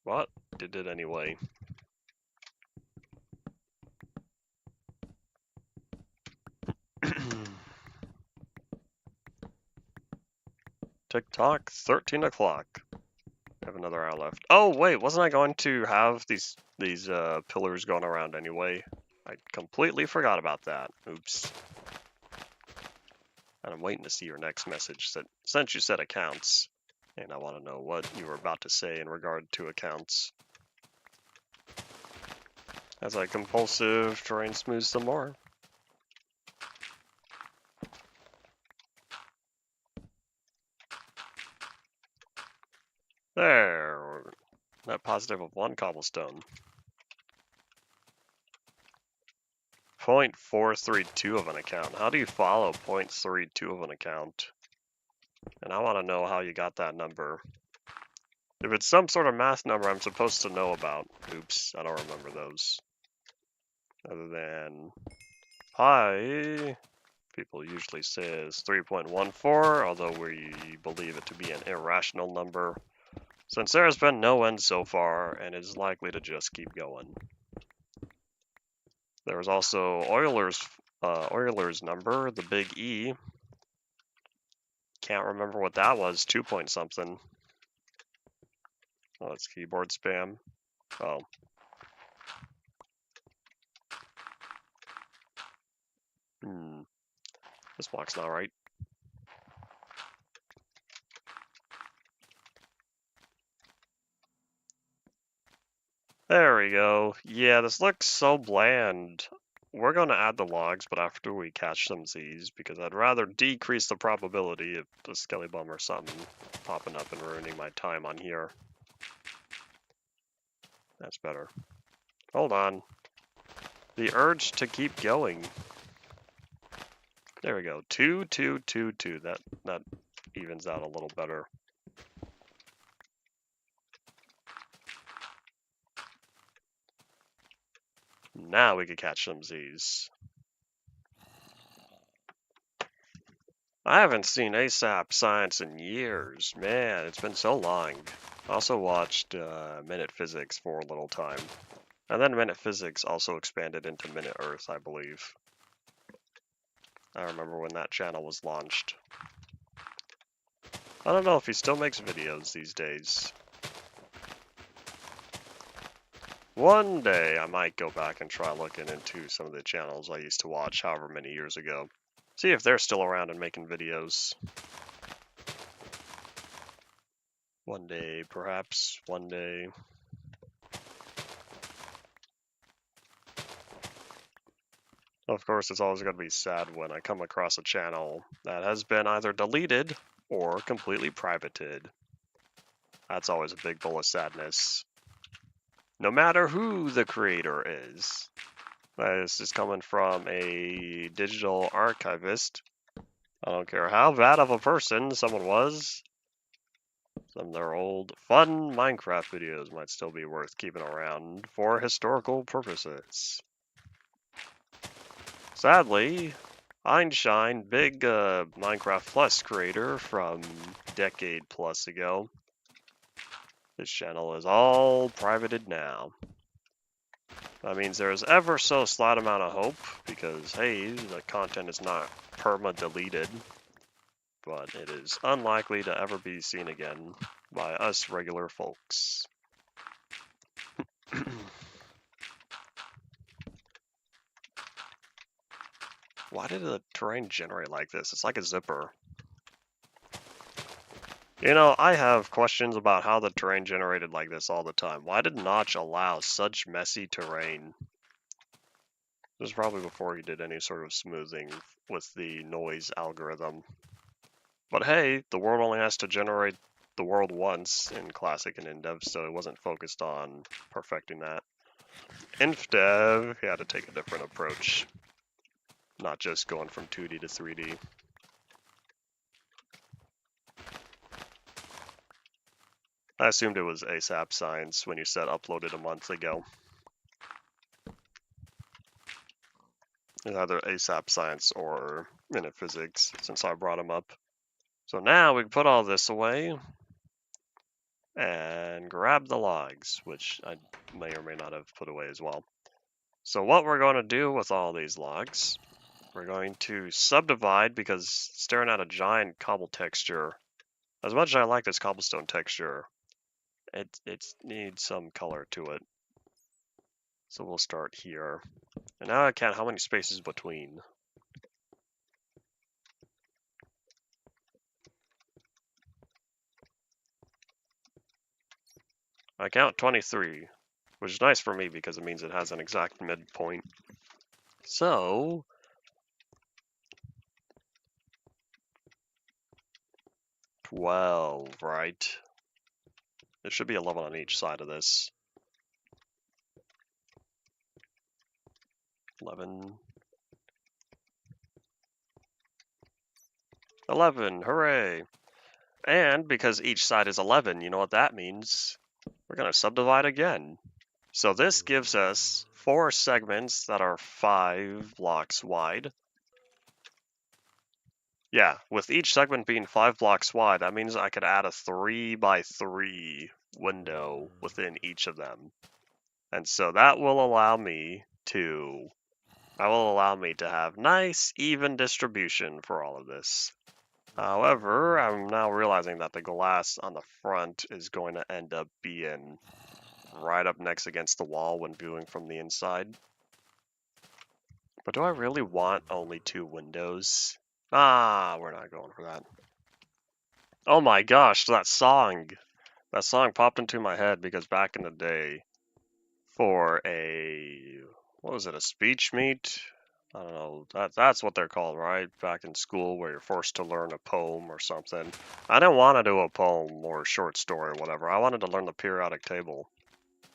But did it anyway. Tick-tock, 13 o'clock. I have another hour left. Oh, wait, wasn't I going to have these pillars going around anyway? I completely forgot about that. Oops. And I'm waiting to see your next message since you said accounts. And I want to know what you were about to say in regard to accounts. As I compulsive terrain smooth some more. There. Net positive of 1 cobblestone. 0.432 of an account. How do you follow 0.32 of an account? And I want to know how you got that number. If it's some sort of math number I'm supposed to know about. Oops, I don't remember those. Other than pi, people usually say is 3.14, although we believe it to be an irrational number, since there has been no end so far and is likely to just keep going. There was also Euler's number, the big E. Can't remember what that was, 2 point something. Oh, it's keyboard spam. Oh. This block's not right. There we go. Yeah, this looks so bland. We're going to add the logs, but after we catch some Z's, because I'd rather decrease the probability of a skelly bum or something popping up and ruining my time on here. That's better. Hold on. The urge to keep going. There we go. 2, 2, 2, 2. That evens out a little better. Now we could catch some Z's. I haven't seen ASAP Science in years. Man, it's been so long. I also watched Minute Physics for a little time. And then Minute Physics also expanded into Minute Earth, I believe. I remember when that channel was launched. I don't know if he still makes videos these days. One day I might go back and try looking into some of the channels I used to watch however many years ago. See if they're still around and making videos. One day, perhaps. One day. Of course, it's always going to be sad when I come across a channel that has been either deleted or completely privated. That's always a big bowl of sadness. No matter who the creator is. This is coming from a digital archivist. I don't care how bad of a person someone was. Some of their old, fun Minecraft videos might still be worth keeping around for historical purposes. Sadly, Einstein, big Minecraft Plus creator from a decade plus ago, this channel is all privated now. That means there's ever so slight amount of hope, because hey, the content is not perma-deleted, but it is unlikely to ever be seen again by us regular folks. Why did the terrain generate like this? It's like a zipper. You know, I have questions about how the terrain generated like this all the time. Why did Notch allow such messy terrain? This was probably before he did any sort of smoothing with the noise algorithm. But hey, the world only has to generate the world once in Classic and in Dev, so it wasn't focused on perfecting that. In Dev, he had to take a different approach, not just going from 2D to 3D. I assumed it was ASAP Science when you said uploaded a month ago. in either ASAP Science or Minute Physics, since I brought them up. So now we can put all this away and grab the logs, which I may or may not have put away as well. So what we're going to do with all these logs, we're going to subdivide, because staring at a giant cobble texture, as much as I like this cobblestone texture, it needs some color to it. So we'll start here. And now I count how many spaces between. I count 23, which is nice for me because it means it has an exact midpoint. So 12, right? There should be 11 on each side of this. 11. 11, hooray! And because each side is 11, you know what that means? We're going to subdivide again. So this gives us 4 segments that are 5 blocks wide. Yeah, with each segment being 5 blocks wide, that means I could add a 3 by 3 window within each of them. And so that will allow me to have nice, even distribution for all of this. However, I'm now realizing that the glass on the front is going to end up being right up next against the wall when viewing from the inside. But do I really want only 2 windows? Ah, we're not going for that. Oh my gosh, that song! That song popped into my head because back in the day, for what was it, a speech meet? I don't know, that's what they're called, right? Back in school where you're forced to learn a poem or something. I didn't want to do a poem or a short story or whatever. I wanted to learn the periodic table.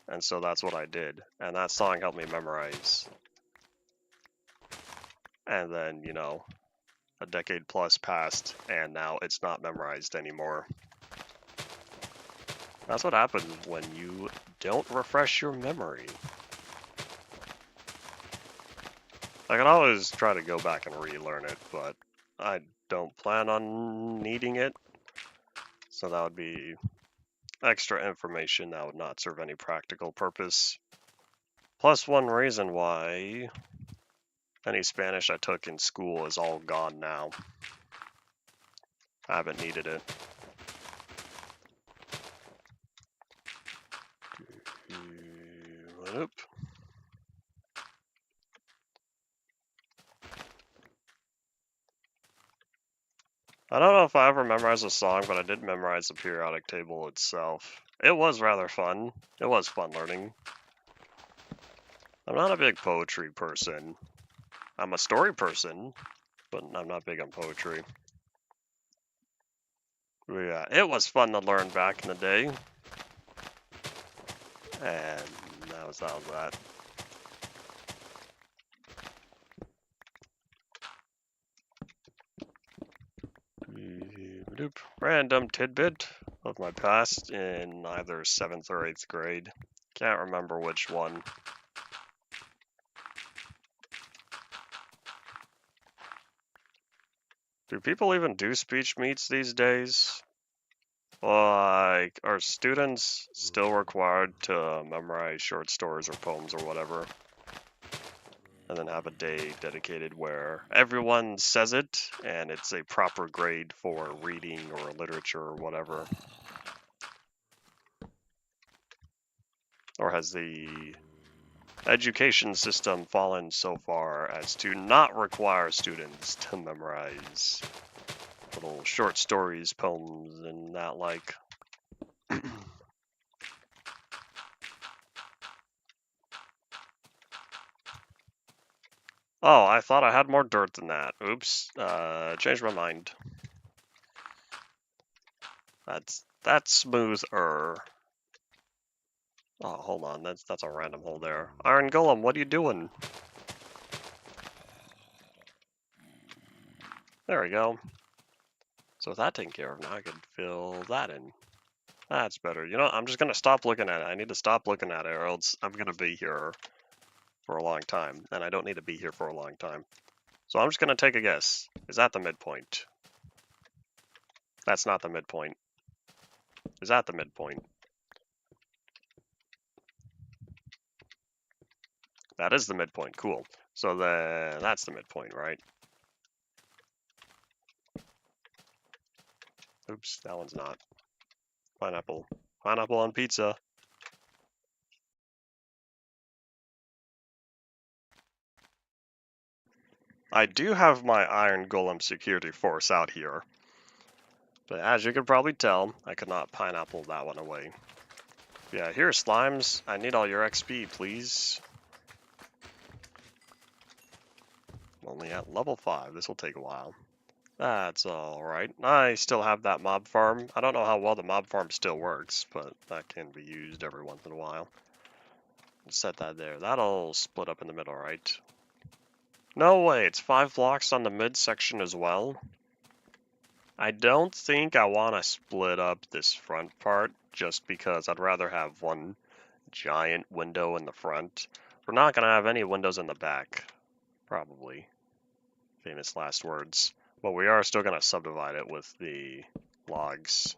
And so that's what I did. And that song helped me memorize. And then, you know, a decade plus passed, and now it's not memorized anymore. That's what happens when you don't refresh your memory. I can always try to go back and relearn it, but I don't plan on needing it. So that would be extra information that would not serve any practical purpose. Plus, one reason why any Spanish I took in school is all gone now. I haven't needed it. Oop. I don't know if I ever memorized a song, but I did memorize the periodic table itself. It was rather fun. It was fun learning. I'm not a big poetry person. I'm a story person, but I'm not big on poetry. But yeah, it was fun to learn back in the day. And that was that. Random tidbit of my past in either 7th or 8th grade. Can't remember which one. Do people even do speech meets these days? Like, are students still required to memorize short stories or poems or whatever? And then have a day dedicated where everyone says it and it's a proper grade for reading or literature or whatever? Or has the education system fallen so far as to not require students to memorize little short stories, poems, and that like? Oh, I thought I had more dirt than that. Oops. Changed my mind. That's smoother. Oh, hold on. That's a random hole there. Iron Golem, what are you doing? There we go. So with that taken care of, now I can fill that in. That's better. You know, I'm just gonna stop looking at it. I need to stop looking at it, or else I'm gonna be here for a long time, and I don't need to be here for a long time. So I'm just going to take a guess. Is that the midpoint? That's not the midpoint. Is that the midpoint? That is the midpoint. Cool. So that's the midpoint, right? Oops, that one's not. Pineapple. Pineapple on pizza. I do have my Iron Golem security force out here. But as you can probably tell, I could not pineapple that one away. Yeah, here, slimes. I need all your XP, please. Only at level 5. This will take a while. That's alright. I still have that mob farm. I don't know how well the mob farm still works, but that can be used every once in a while. Set that there. That'll split up in the middle, right? No way, it's 5 blocks on the midsection as well. I don't think I want to split up this front part, just because I'd rather have one giant window in the front. We're not going to have any windows in the back, probably. Famous last words. But we are still going to subdivide it with the logs.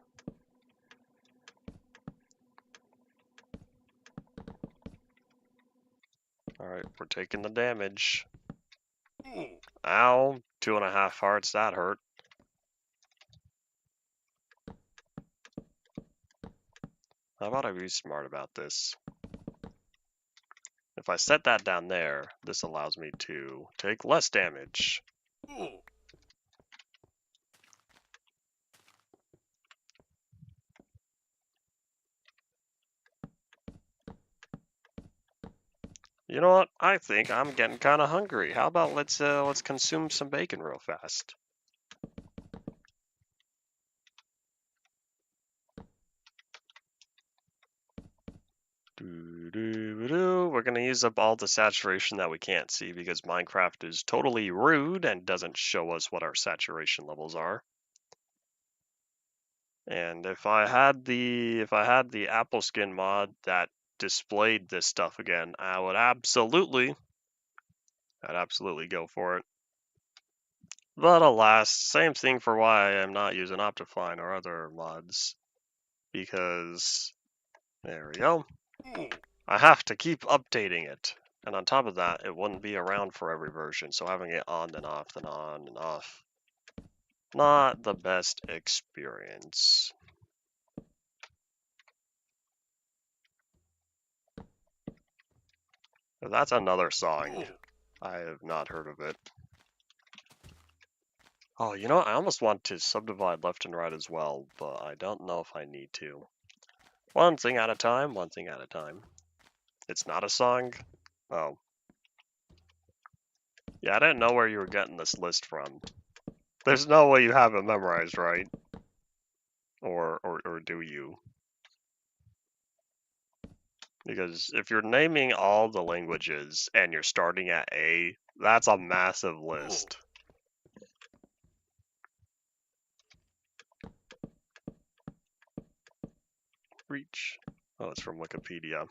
Alright, we're taking the damage. Ow, 2.5 hearts, that hurt. How about I be smart about this? If I set that down there, this allows me to take less damage. You know what? I think I'm getting kind of hungry. How about let's consume some bacon real fast. We're gonna use up all the saturation that we can't see because Minecraft is totally rude and doesn't show us what our saturation levels are. And if I had the apple skin mod that displayed this stuff again, I'd absolutely go for it. But alas, same thing for why I'm not using Optifine or other mods. Because, there we go. I have to keep updating it. And on top of that, it wouldn't be around for every version, so having it on and off and on and off. Not the best experience. That's another song. I have not heard of it. Oh, you know, I almost want to subdivide left and right as well, but I don't know if I need to. One thing at a time, one thing at a time. It's not a song? Oh. Yeah, I didn't know where you were getting this list from. There's no way you have it memorized, right? Or do you? Because if you're naming all the languages and you're starting at A, that's a massive list. Reach. Oh, it's from Wikipedia.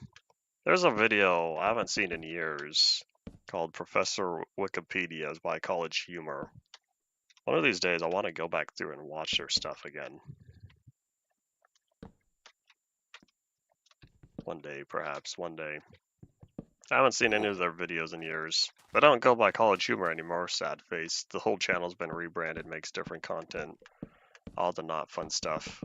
There's a video I haven't seen in years called Professor Wikipedia's by College Humor. One of these days I want to go back through and watch their stuff again. One day, perhaps, one day. I haven't seen any of their videos in years. But I don't go by College Humor anymore, sad face. The whole channel's been rebranded, makes different content. All the not fun stuff.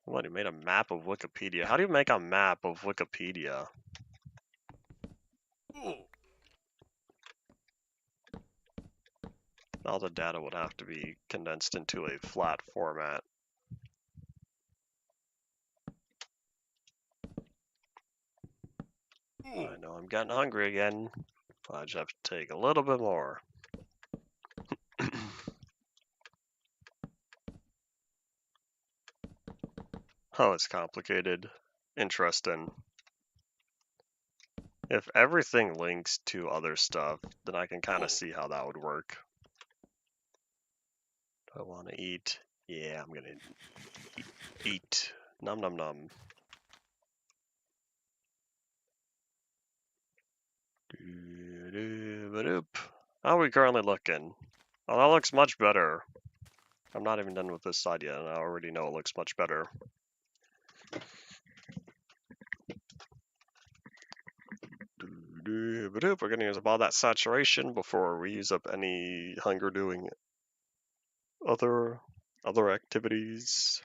What, he made a map of Wikipedia? How do you make a map of Wikipedia? All the data would have to be condensed into a flat format. I know I'm getting hungry again. I just have to take a little bit more. Oh, it's complicated. Interesting. If everything links to other stuff, then I can kind of see how that would work. Do I want to eat? Yeah, I'm gonna eat. Nom nom nom. How are we currently looking? Oh, that looks much better. I'm not even done with this side yet, and I already know it looks much better. We're going to use up all that saturation before we use up any hunger doing other activities.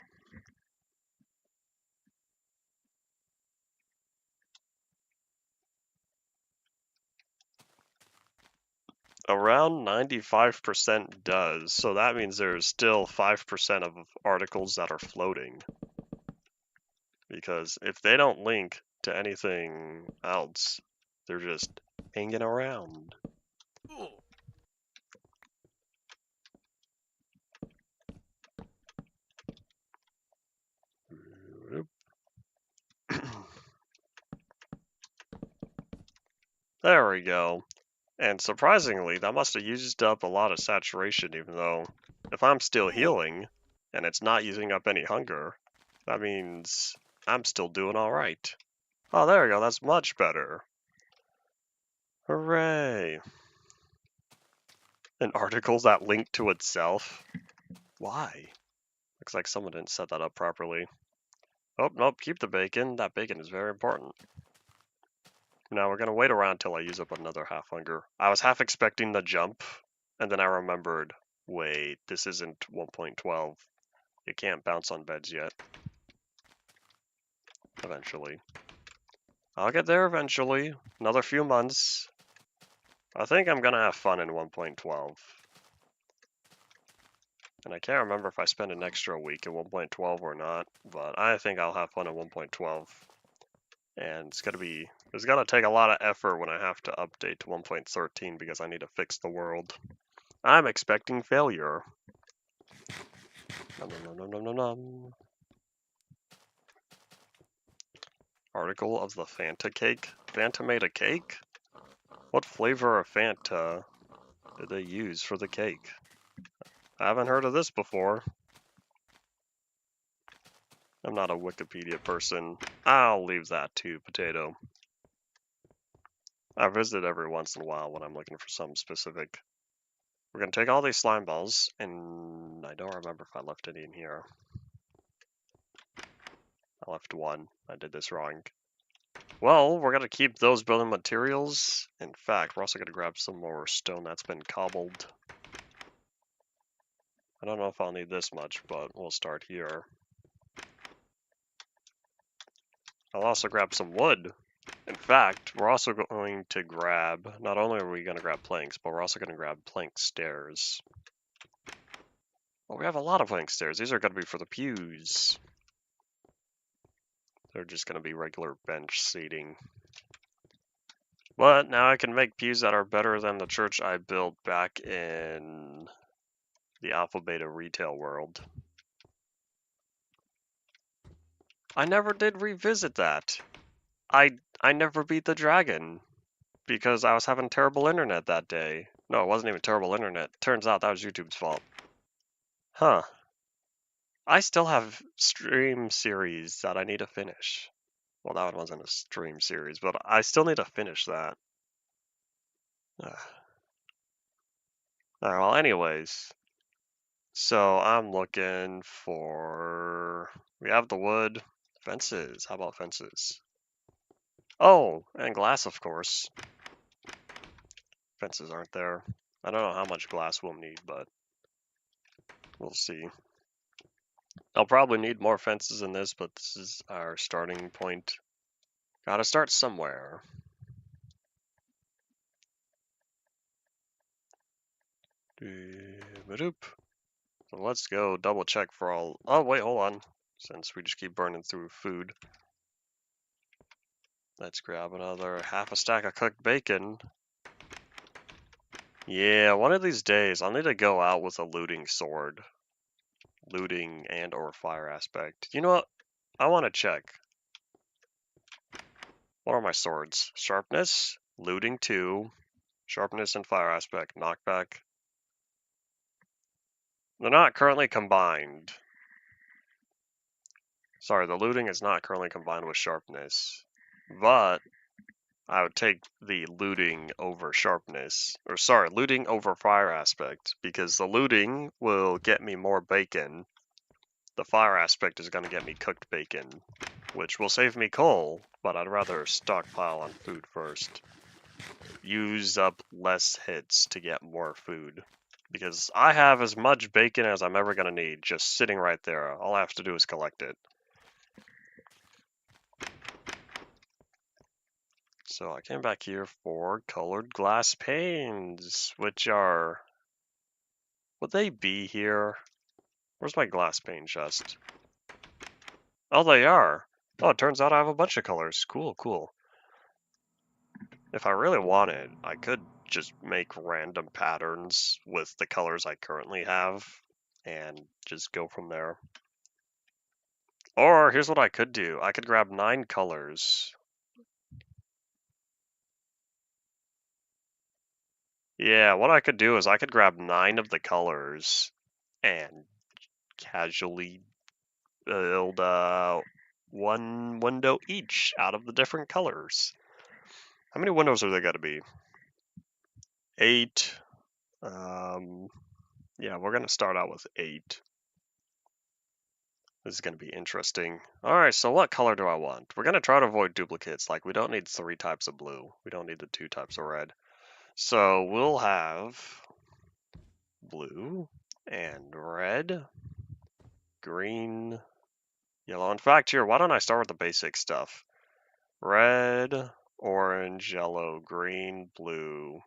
Around 95% does, so that means there's still 5% of articles that are floating. Because if they don't link to anything else, they're just hanging around. There we go. And surprisingly, that must have used up a lot of saturation, even though if I'm still healing and it's not using up any hunger, that means I'm still doing alright. Oh, there we go. That's much better. Hooray. And articles that link to itself? Why? Looks like someone didn't set that up properly. Oh, nope, keep the bacon. That bacon is very important. Now we're gonna wait around till I use up another half hunger. I was half expecting the jump, and then I remembered, wait, this isn't 1.12. You can't bounce on beds yet. Eventually. I'll get there eventually. Another few months. I think I'm gonna have fun in 1.12. And I can't remember if I spend an extra week in 1.12 or not, but I think I'll have fun in 1.12. And it's gonna take a lot of effort when I have to update to 1.13 because I need to fix the world. I'm expecting failure. Nom, nom, nom, nom, nom, nom. Article of the Fanta cake? Fanta made a cake? What flavor of Fanta did they use for the cake? I haven't heard of this before. I'm not a Wikipedia person. I'll leave that to Potato. I visit every once in a while when I'm looking for something specific. We're going to take all these slime balls, and I don't remember if I left any in here. I left one. I did this wrong. Well, we're going to keep those building materials. In fact, we're also going to grab some more stone that's been cobbled. I don't know if I'll need this much, but we'll start here. I'll also grab some wood. In fact, we're also going to grab, not only are we going to grab planks, but we're also going to grab plank stairs. Well, we have a lot of plank stairs. These are going to be for the pews. They're just going to be regular bench seating. But now I can make pews that are better than the church I built back in the Alpha Beta retail world. I never did revisit that. I never beat the dragon because I was having terrible internet that day. No, it wasn't even terrible internet. Turns out that was YouTube's fault. Huh. I still have stream series that I need to finish. Well, that one wasn't a stream series, but I still need to finish that. Alright, well, anyways. So I'm looking for... We have the wood. Fences. How about fences? Oh, and glass, of course. Fences aren't there. I don't know how much glass we'll need, but we'll see. I'll probably need more fences than this, but this is our starting point. Gotta start somewhere. So let's go double check for all... Oh, wait, hold on. Since we just keep burning through food. Let's grab another half a stack of cooked bacon. Yeah, one of these days I'll need to go out with a looting sword. Looting and or fire aspect. You know what? I want to check. What are my swords? Sharpness, looting 2, sharpness and fire aspect, knockback. They're not currently combined. Sorry, the looting is not currently combined with sharpness. But I would take the looting over sharpness, or sorry, looting over fire aspect, because the looting will get me more bacon. The fire aspect is going to get me cooked bacon, which will save me coal, but I'd rather stockpile on food first. Use up less hits to get more food, because I have as much bacon as I'm ever going to need just sitting right there. All I have to do is collect it. So I came back here for colored glass panes, which are... Would they be here? Where's my glass pane chest? Oh, they are. Oh, it turns out I have a bunch of colors. Cool, cool. If I really wanted, I could just make random patterns with the colors I currently have and just go from there. Or here's what I could do. I could grab 9 colors. Yeah, what I could do is I could grab 9 of the colors and casually build one window each out of the different colors. How many windows are there got to be? 8. Yeah, we're going to start out with 8. This is going to be interesting. Alright, so what color do I want? We're going to try to avoid duplicates. Like, we don't need 3 types of blue. We don't need the 2 types of red. So we'll have blue and red, green, yellow. In fact, here, why don't I start with the basic stuff? Red, orange, yellow, green, blue.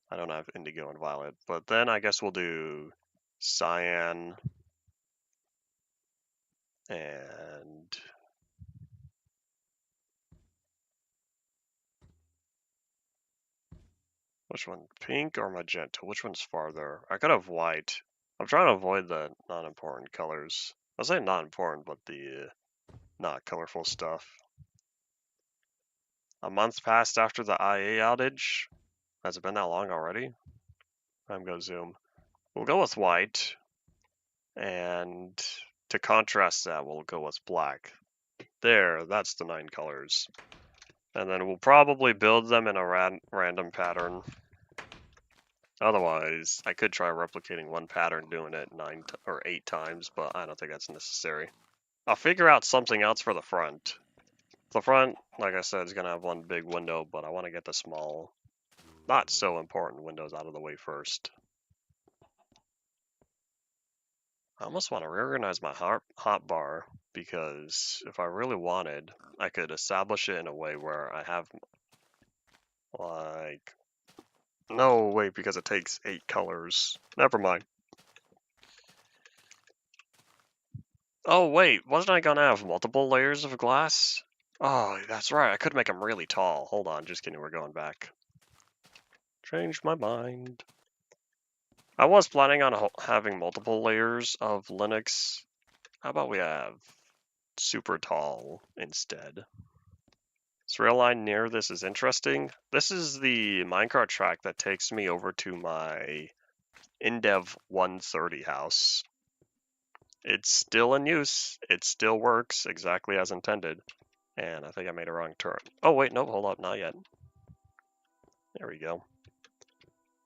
I don't have indigo and violet, but then I guess we'll do cyan and which one? Pink or magenta? Which one's farther? I could have white. I'm trying to avoid the non-important colors. I say not important, but the not colorful stuff. A month passed after the IA outage. Has it been that long already? I'm gonna zoom. We'll go with white, and to contrast that, we'll go with black. There, that's the 9 colors. And then we'll probably build them in a random pattern. Otherwise, I could try replicating one pattern, doing it 9 or 8 times, but I don't think that's necessary. I'll figure out something else for the front. The front, like I said, is going to have one big window, but I want to get the small, not so important windows out of the way first. I almost want to reorganize my hotbar, because if I really wanted, I could establish it in a way where I have, like... No, wait, because it takes 8 colors. Never mind. Oh, wait, wasn't I gonna have multiple layers of glass? Oh, that's right, I could make them really tall. Hold on, just kidding, we're going back. Changed my mind. I was planning on having multiple layers of Linux. How about we have super tall instead? This rail line near this is interesting. This is the minecart track that takes me over to my InDev 130 house. It's still in use. It still works exactly as intended. And I think I made a wrong turn. Oh, wait, no, hold up, not yet. There we go.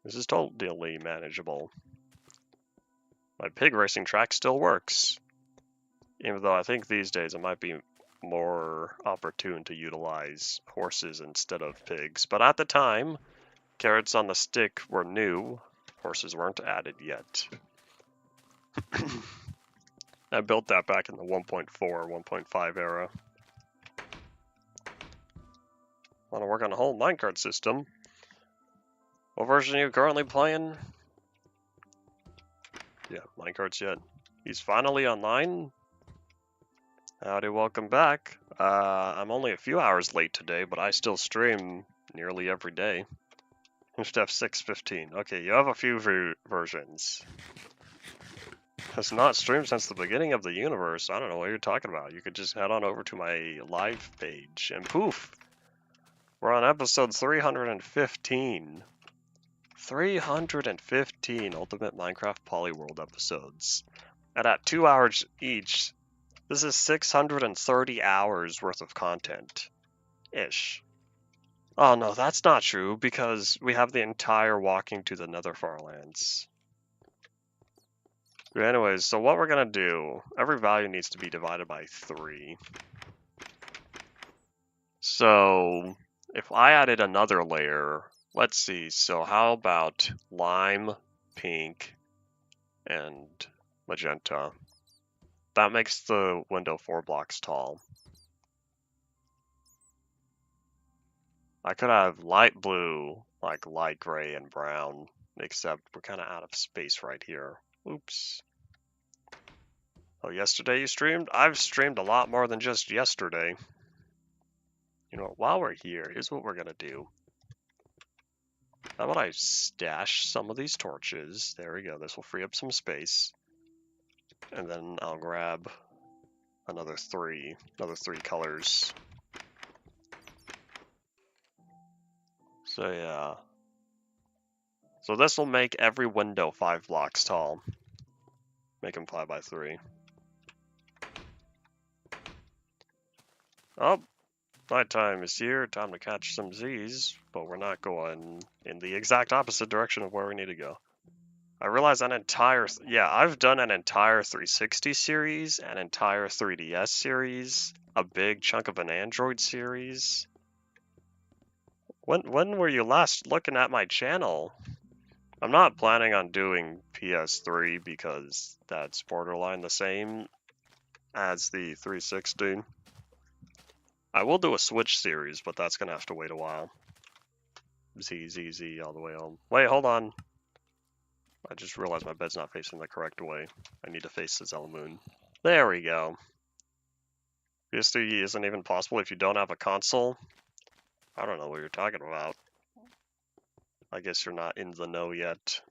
This is totally manageable. My pig racing track still works. Even though I think these days it might be more opportune to utilize horses instead of pigs. But at the time, carrots on the stick were new. Horses weren't added yet. I built that back in the 1.4, 1.5 era. Want to work on the whole minecart system. What version are you currently playing? Yeah, minecarts yet. He's finally online. Howdy, welcome back. I'm only a few hours late today, but I still stream nearly every day. E315. Okay, you have a few versions. Has not streamed since the beginning of the universe. I don't know what you're talking about. You could just head on over to my live page, and poof! We're on episode 315. 315 Ultimate Minecraft Polyworld episodes. And at 2 hours each, this is 630 hours worth of content. Ish. Oh no, that's not true, because we have the entire walking to the Nether Farlands. But anyways, so what we're gonna do, every value needs to be divided by 3. So if I added another layer, let's see, so how about lime, pink, and magenta? That makes the window 4 blocks tall. I could have light blue, like light gray and brown, except we're kind of out of space right here. Oops. Oh, yesterday you streamed? I've streamed a lot more than just yesterday. You know what, while we're here, here's what we're gonna do. How about I stash some of these torches? There we go, this will free up some space. And then I'll grab another three colors. So yeah. So this will make every window 5 blocks tall. Make them 5 by 3. Oh, nighttime is here. Time to catch some Z's, but we're not going in the exact opposite direction of where we need to go. I realize I've done an entire 360 series, an entire 3DS series, a big chunk of an Android series. When were you last looking at my channel? I'm not planning on doing PS3 because that's borderline the same as the 360. I will do a Switch series, but that's gonna have to wait a while. Z all the way home. Wait, hold on. I just realized my bed's not facing the correct way. I need to face the Zelamoon. There we go. PS3 isn't even possible if you don't have a console. I don't know what you're talking about. I guess you're not in the know yet.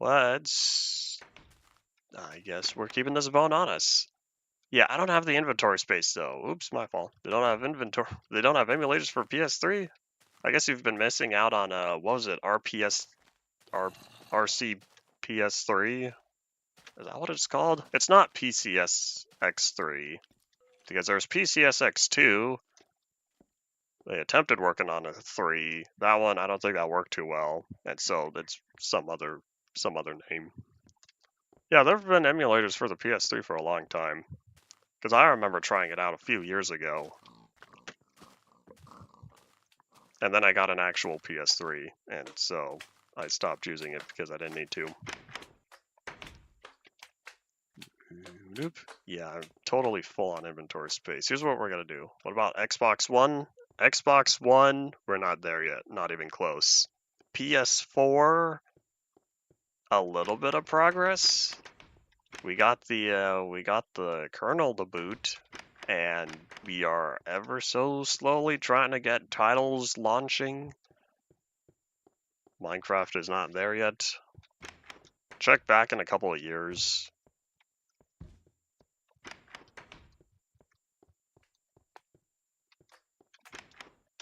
Let's... I guess we're keeping this bone on us. Yeah, I don't have the inventory space though. Oops, my fault. They don't have inventory. They don't have emulators for PS3. I guess you've been missing out on what was it? RC PS3. Is that what it's called? It's not PCS X3 because there's PCS X2. They attempted working on a 3. That one I don't think that worked too well, and so it's some other name. Yeah, there have been emulators for the PS3 for a long time. Because I remember trying it out a few years ago. And then I got an actual PS3, and so I stopped using it because I didn't need to. Nope. Yeah, I'm totally full on inventory space. Here's what we're going to do. What about Xbox One? Xbox One, we're not there yet. Not even close. PS4, a little bit of progress. We got the kernel to boot, and we are ever so slowly trying to get titles launching. Minecraft is not there yet. Check back in a couple of years.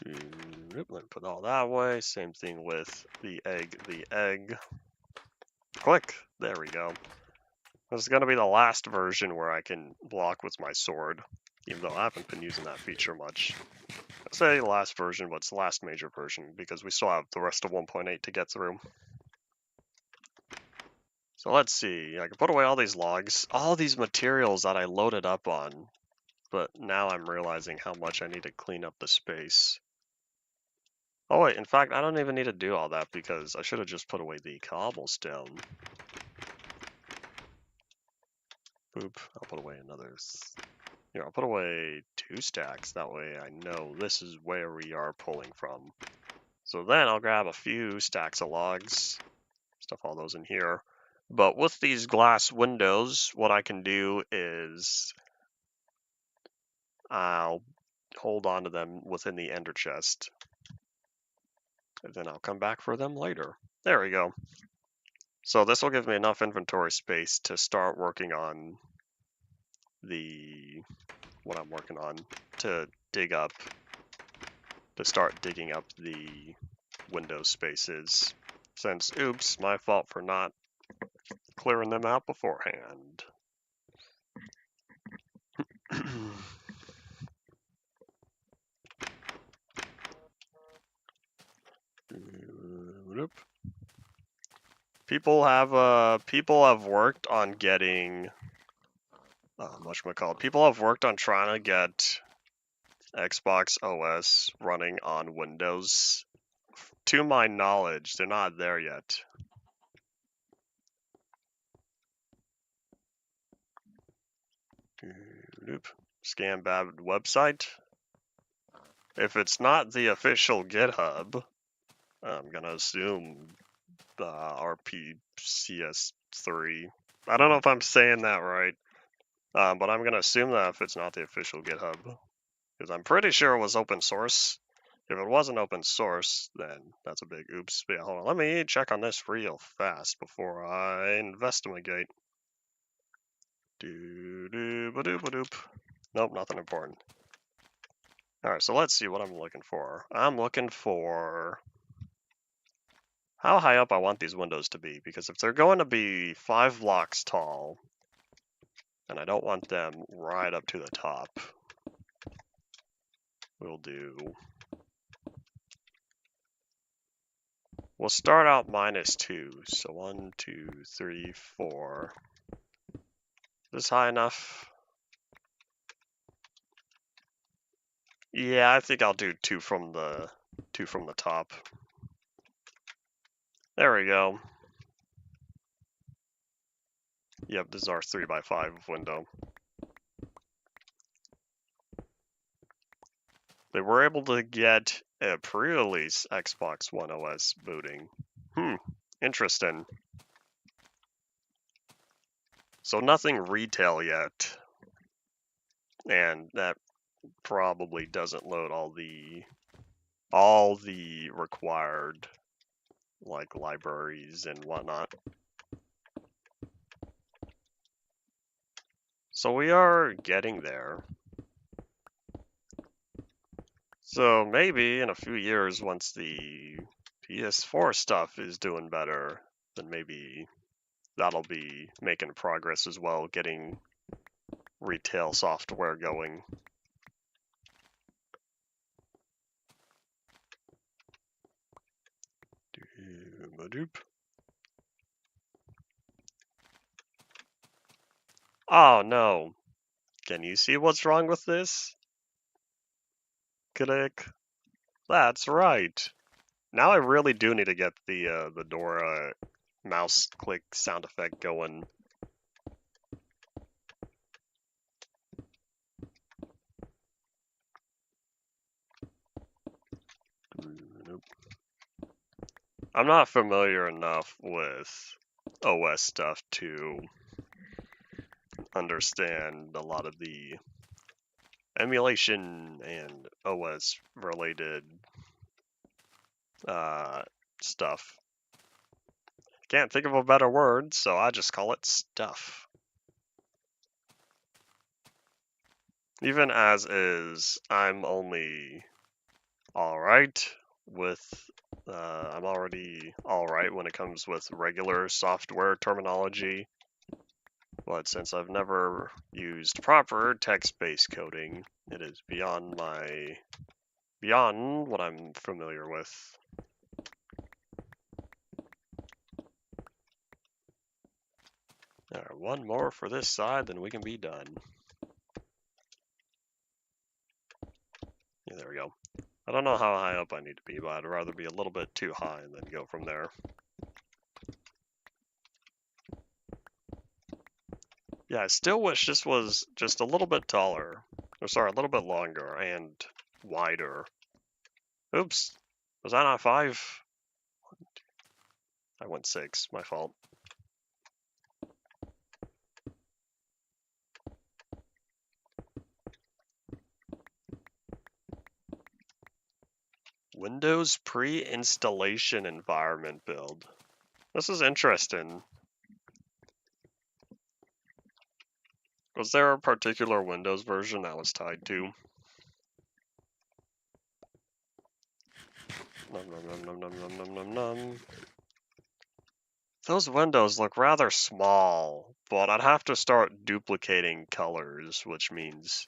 Let me put all that away. Same thing with the egg. Click. There we go. This is going to be the last version where I can block with my sword, even though I haven't been using that feature much. I say last version, but it's the last major version because we still have the rest of 1.8 to get through. So let's see. I can put away all these logs, all these materials that I loaded up on, but now I'm realizing how much I need to clean up the space. Oh wait, in fact, I don't even need to do all that because I should have just put away the cobblestone. Boop, I'll put away another... Here, I'll put away 2 stacks, that way I know this is where we are pulling from. So then I'll grab a few stacks of logs, stuff all those in here. But with these glass windows, what I can do is I'll hold on to them within the ender chest. And then I'll come back for them later. There we go. So this will give me enough inventory space to start working on what I'm working on, to start digging up the window spaces. Since, oops, my fault for not clearing them out beforehand. People have worked on getting whatchamacallit. People have worked on trying to get Xbox OS running on Windows. To my knowledge, they're not there yet. Scan bad website. If it's not the official GitHub, I'm gonna assume RPCS3. I don't know if I'm saying that right, but I'm gonna assume that if it's not the official GitHub, because I'm pretty sure it was open source. If it wasn't open source, then that's a big oops. But yeah, hold on, let me check on this real fast before I investigate. Doo-doo-ba-doo-ba-doop. Nope, nothing important. Alright, so let's see what I'm looking for. I'm looking for how high up I want these windows to be, because if they're going to be 5 blocks tall, and I don't want them right up to the top, we'll start out -2. So 1, 2, 3, 4. Is this high enough? Yeah, I think I'll do 2 from the top. There we go. Yep, this is our 3x5 window. They were able to get a pre-release Xbox One OS booting. Interesting. So nothing retail yet. And that probably doesn't load all the required like libraries and whatnot. So we are getting there. So maybe in a few years, once the PS4 stuff is doing better, then maybe that'll be making progress as well, getting retail software going. Oh no. Can you see what's wrong with this? Click. That's right. Now I really do need to get the door mouse click sound effect going. Nope. I'm not familiar enough with OS stuff to understand a lot of the emulation and OS related stuff. Can't think of a better word, so I just call it stuff. Even as is, I'm only alright with, I'm already alright when it comes with regular software terminology. But since I've never used proper text-based coding, it is beyond what I'm familiar with. Alright, one more for this side, then we can be done. Yeah, there we go. I don't know how high up I need to be, but I'd rather be a little bit too high and then go from there. Yeah, I still wish this was just a little bit taller. Or sorry, a little bit longer and wider. Oops. Was that not 5? I went 6. My fault. Windows pre-installation environment build. This is interesting. Was there a particular Windows version that was tied to? Nom nom nom nom nom nom nom nom nom. Those windows look rather small, but I'd have to start duplicating colors, which means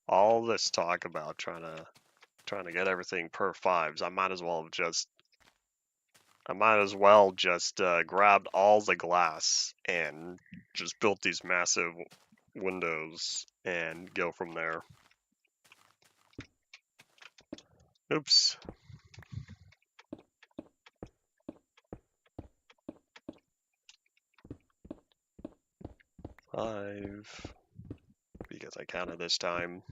all this talk about trying to get everything per fives. I might as well just grabbed all the glass and just built these massive windows and go from there. Oops. Five, because I counted this time.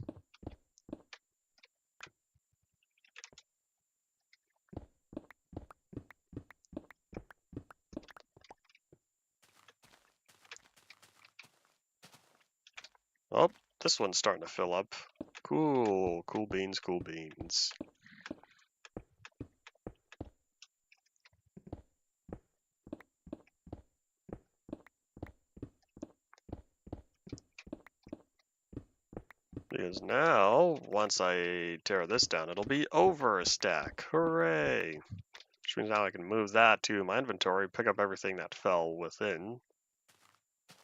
Oh, this one's starting to fill up. Cool, cool beans, cool beans. Because now, once I tear this down, it'll be over a stack. Hooray! Which means now I can move that to my inventory, pick up everything that fell within,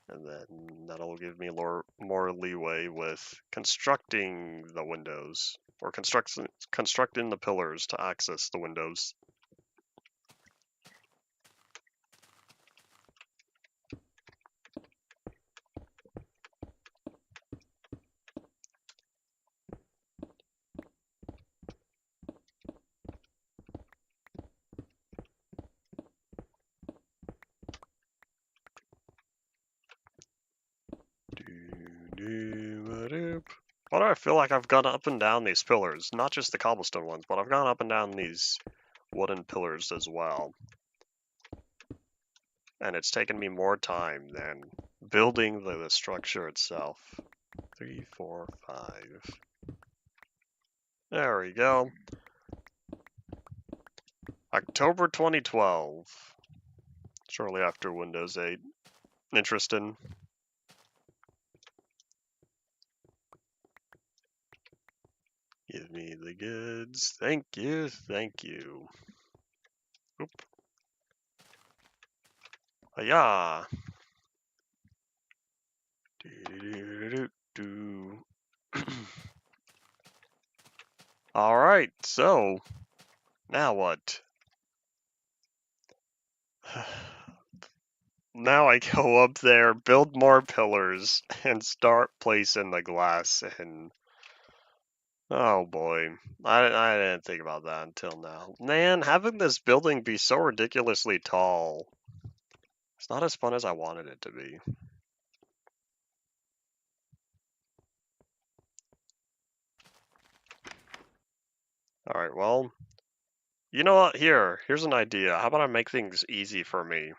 and then that'll give me more leeway with constructing the windows, or constructing the pillars to access the windows. Why do I feel like I've gone up and down these pillars? Not just the cobblestone ones, but I've gone up and down these wooden pillars as well. And it's taken me more time than building the structure itself. 3, 4, 5. There we go. October 2012. Shortly after Windows 8. Interesting. Give me the goods. Thank you, thank you. Oop. Hiya! Alright, so now what? Now I go up there, build more pillars, and start placing the glass in. Oh boy, I didn't think about that until now. Man, having this building be so ridiculously tall, it's not as fun as I wanted it to be. Alright, well, you know what? Here's an idea. How about I make things easy for me?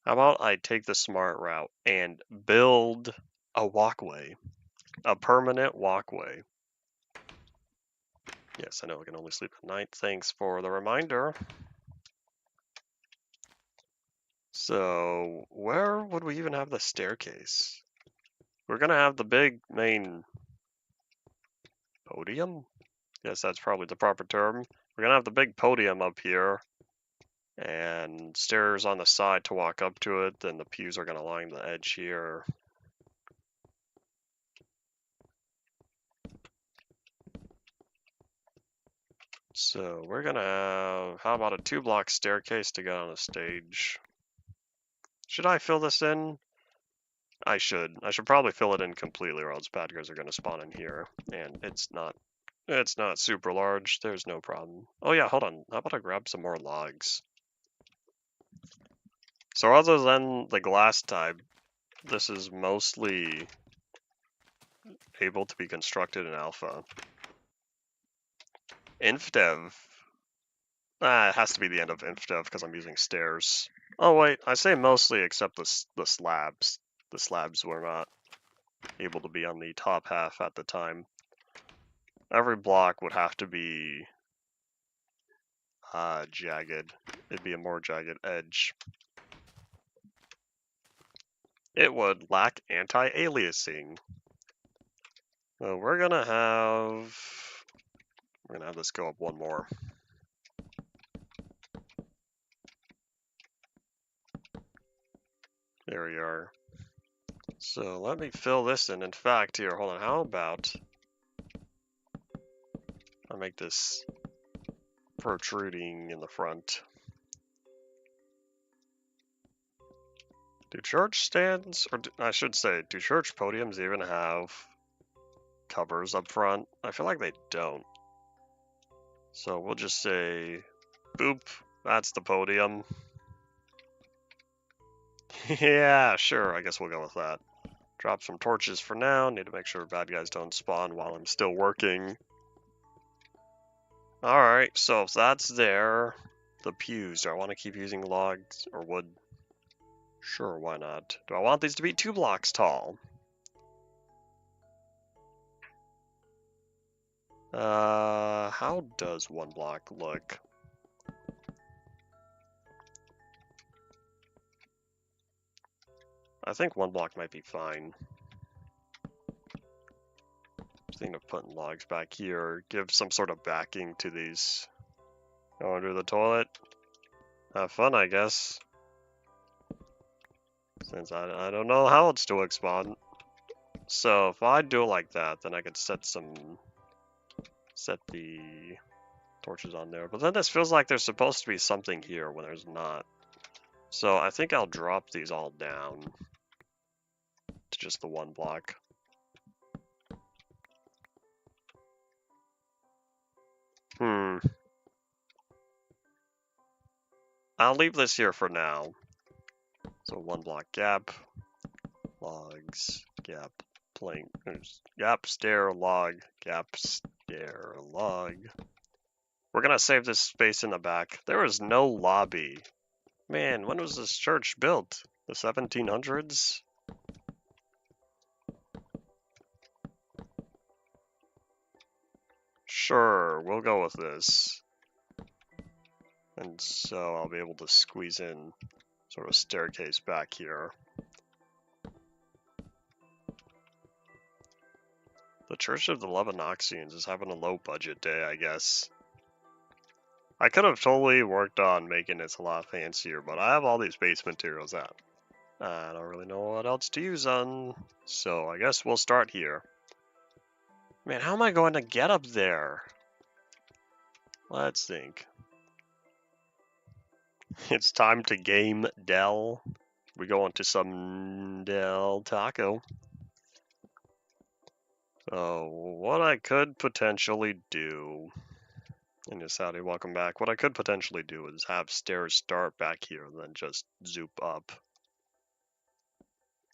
How about I take the smart route and build a walkway, a permanent walkway. Yes, I know I can only sleep at night. Thanks for the reminder. So, where would we even have the staircase? We're gonna have the big main podium? Yes, that's probably the proper term. We're gonna have the big podium up here, and stairs on the side to walk up to it, then the pews are gonna line the edge here. So we're gonna have, how about a 2-block staircase to get on the stage? Should I fill this in? I should. I should probably fill it in completely, or else bad guys are gonna spawn in here, and it's not super large. There's no problem. Oh yeah, hold on. How about I grab some more logs? So other than the glass type, this is mostly able to be constructed in alpha. InfDev. It has to be the end of InfDev because I'm using stairs. Oh wait, I say mostly except the slabs. The slabs were not able to be on the top half at the time. Every block would have to be jagged. It'd be a more jagged edge. It would lack anti-aliasing. So we're gonna have this go up one more. There we are. So let me fill this in. In fact, here, hold on. How about I make this protruding in the front? Do church stands, or I should say, do church podiums even have covers up front? I feel like they don't. So we'll just say, boop, that's the podium. Yeah, sure, I guess we'll go with that. Drop some torches for now. Need to make sure bad guys don't spawn while I'm still working. Alright, so if that's there, the pews, do I want to keep using logs or wood? Sure, why not? Do I want these to be 2 blocks tall? How does 1 block look? I think 1 block might be fine. Just thinking of putting logs back here, give some sort of backing to these. Go under the toilet. Have fun, I guess. Since I don't know how it's to spawn. So if I do it like that, then I could set the torches on there. But then this feels like there's supposed to be something here when there's not. So I think I'll drop these all down to just the 1 block. I'll leave this here for now. So 1 block gap, logs, gap, plank, gap, stair, log, gap, stair, log. We're gonna save this space in the back. There is no lobby. Man, when was this church built? The 1700s? Sure, we'll go with this. And so I'll be able to squeeze in sort of a staircase back here. The Church of the Levanoxians is having a low budget day, I guess. I could have totally worked on making this a lot fancier, but I have all these base materials out. I don't really know what else to use on, so I guess we'll start here. Man, how am I going to get up there? Let's think. It's time to game Del. We go into some Del Taco. So, what I could potentially do... And yes, howdy, welcome back. What I could potentially do is have stairs start back here and then just zoop up.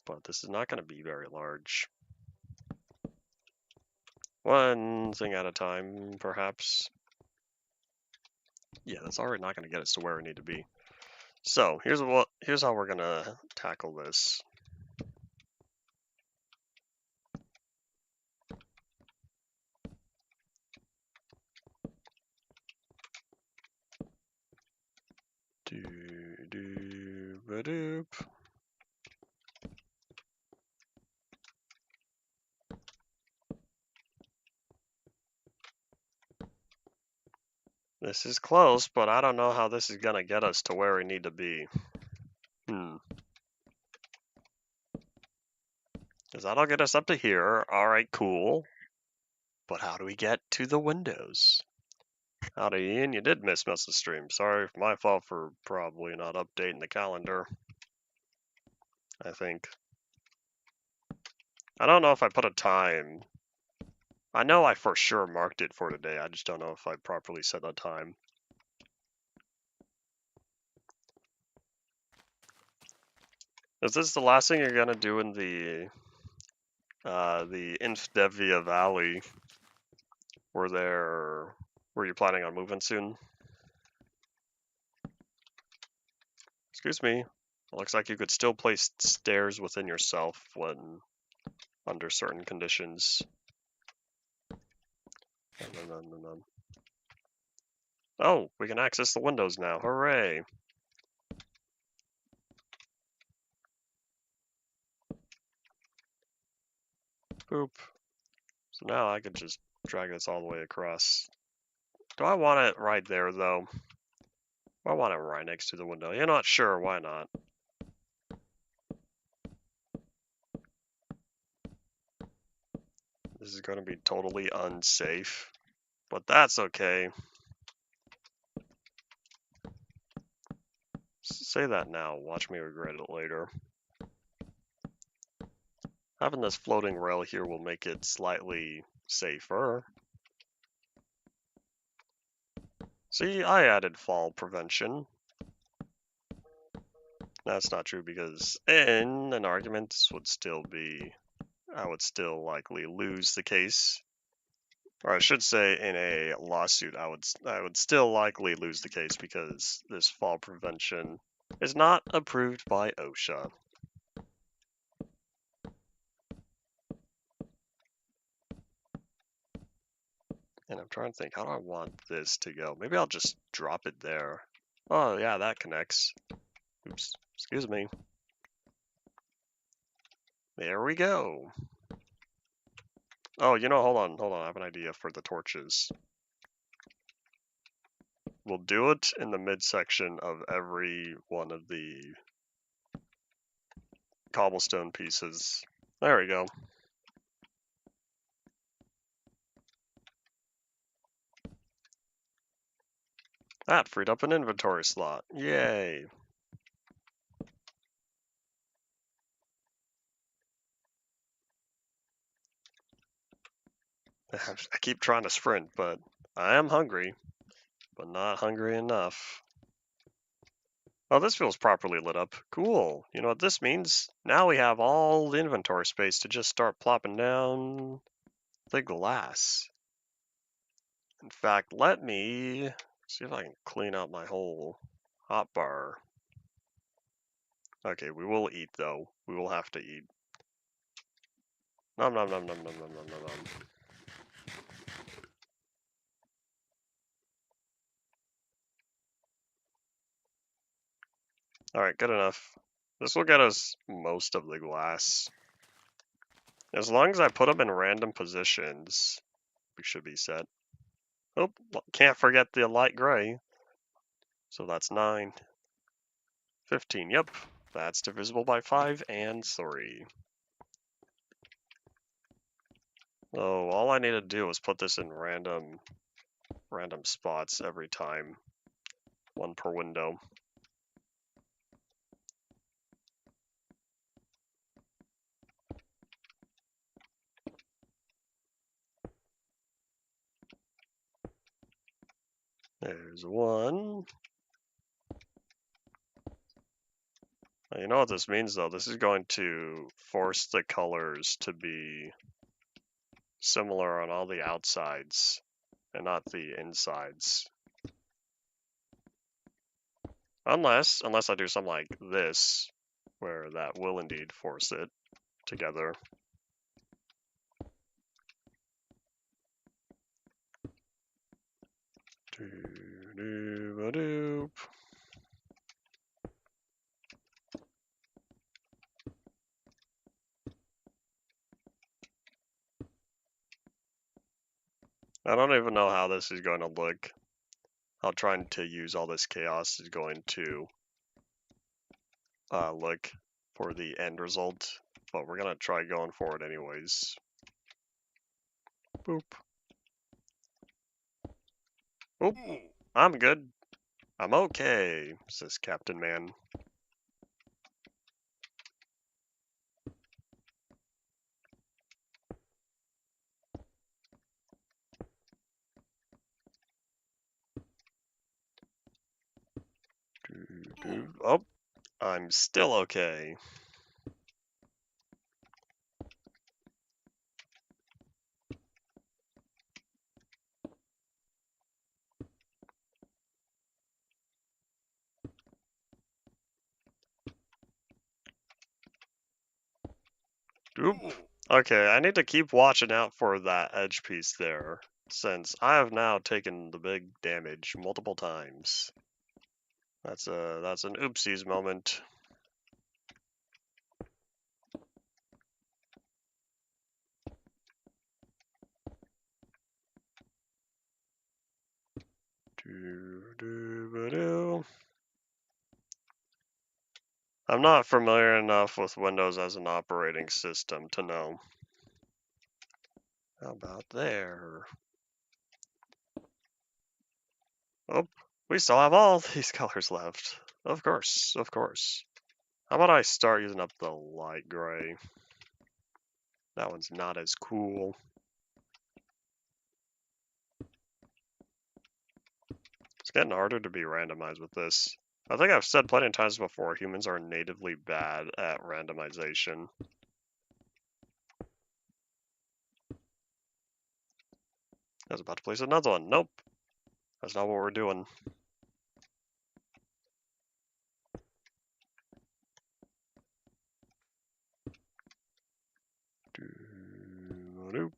But this is not going to be very large. One thing at a time, perhaps. Yeah, that's already not going to get us to where we need to be. So, here's how we're going to tackle this. Do-do-ba-doop. This is close, but I don't know how this is going to get us to where we need to be. Because that'll get us up to here. Alright, cool. But how do we get to the windows? Howdy, Ian. You did miss the stream. Sorry, my fault for probably not updating the calendar. I think. I don't know if I put a time. I know I for sure marked it for today. I just don't know if I properly set a time. Is this the last thing you're gonna do in the Infdevia Valley? Were you planning on moving soon? Excuse me. It looks like you could still place stairs within yourself when under certain conditions. Oh, we can access the windows now. Hooray! Boop. So now I could just drag this all the way across. Do I want it right there, though? I want it right next to the window. You're not sure, why not? This is going to be totally unsafe, but that's okay. Say that now, watch me regret it later. Having this floating rail here will make it slightly safer. See, I added fall prevention. That's not true because in an argument this would still be, I would still likely lose the case. Or I should say in a lawsuit I would still likely lose the case because this fall prevention is not approved by OSHA. And I'm trying to think, how do I want this to go? Maybe I'll just drop it there. Oh yeah, that connects. Oops, excuse me. There we go. Oh, hold on, I have an idea for the torches. We'll do it in the midsection of every one of the cobblestone pieces. There we go. That freed up an inventory slot. Yay. I keep trying to sprint, but I am hungry, but not hungry enough. Oh, this feels properly lit up. Cool. You know what this means? Now we have all the inventory space to just start plopping down the glass. In fact, let me see if I can clean out my whole hotbar. Okay, we will eat though. We will have to eat. Nom nom nom nom nom nom nom nom nom. Alright, good enough. This will get us most of the glass. As long as I put them in random positions, we should be set. Oh, can't forget the light gray. So that's 9. 15, yep. That's divisible by 5 and 3. So all I need to do is put this in random spots every time. 1 per window. There's 1. Now, you know what this means though? This is going to force the colors to be similar on all the outsides and not the insides. Unless I do something like this, where that will indeed force it together. Doo-doo-ba-doop. I don't even know how this is going to look. How trying to use all this chaos is going to look for the end result, but we're gonna try going forward anyways. Boop. Oop. I'm good. I'm okay, says Captain Man. Oh, I'm still okay. Oop. Okay, I need to keep watching out for that edge piece there, since I have now taken the big damage multiple times. That's an oopsies moment. I'm not familiar enough with Windows as an operating system to know. How about there? Oh, we still have all these colors left. Of course, of course. How about I start using up the light gray? That one's not as cool. It's getting harder to be randomized with this. I think I've said plenty of times before, humans are natively bad at randomization. I was about to place another one. Nope. That's not what we're doing. Nope.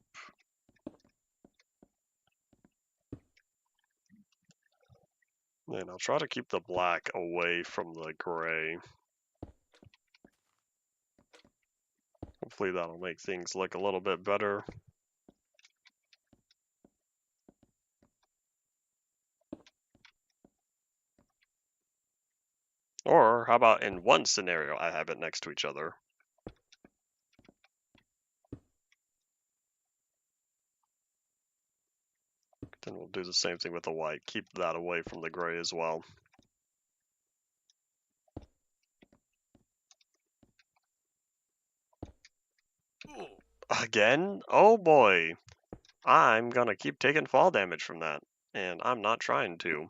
And I'll try to keep the black away from the gray. Hopefully that'll make things look a little bit better. Or how about in one scenario, I have it next to each other. Then we'll do the same thing with the white. Keep that away from the gray as well. Again? Oh boy. I'm gonna keep taking fall damage from that. And I'm not trying to.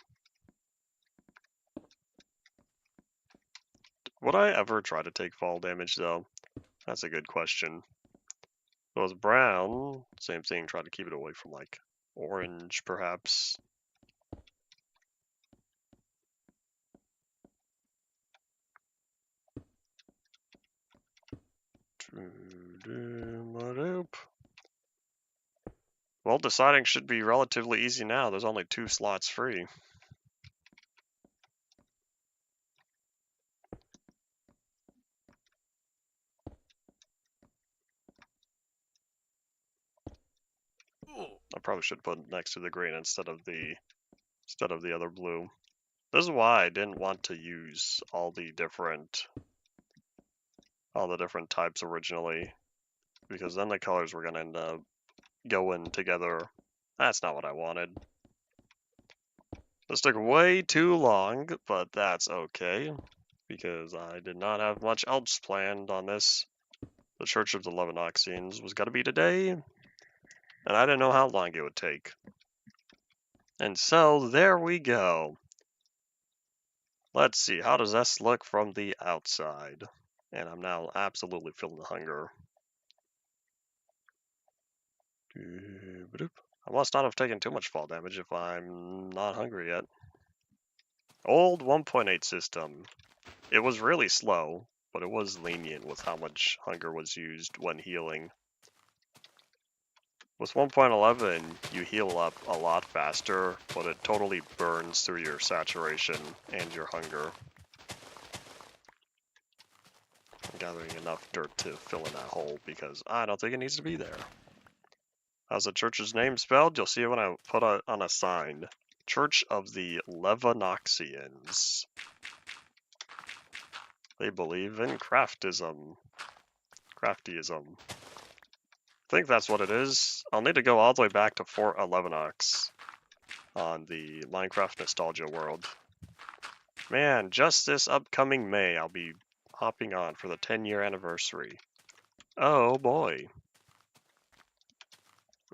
Would I ever try to take fall damage though? That's a good question. If it was brown, same thing, try to keep it away from like orange perhaps. Well, deciding should be relatively easy now. There's only 2 slots free. I probably should put it next to the green instead of the other blue. This is why I didn't want to use all the different types originally, because then the colors were gonna end up going together. That's not what I wanted. This took way too long, but that's okay, because I did not have much else planned on this. The Church of the Levanoxians was gonna be today, and I didn't know how long it would take. And so, there we go. Let's see, how does this look from the outside? And I'm now absolutely feeling the hunger. I must not have taken too much fall damage if I'm not hungry yet. Old 1.8 system. It was really slow, but it was lenient with how much hunger was used when healing. With 1.11, you heal up a lot faster, but it totally burns through your saturation and your hunger. I'm gathering enough dirt to fill in that hole because I don't think it needs to be there. How's the church's name spelled? You'll see it when I put it on a sign. Church of the Levanoxians. They believe in craftyism. I think that's what it is. I'll need to go all the way back to Fort Levanox on the Minecraft Nostalgia World. Man, just this upcoming May, I'll be hopping on for the 10-year anniversary. Oh boy.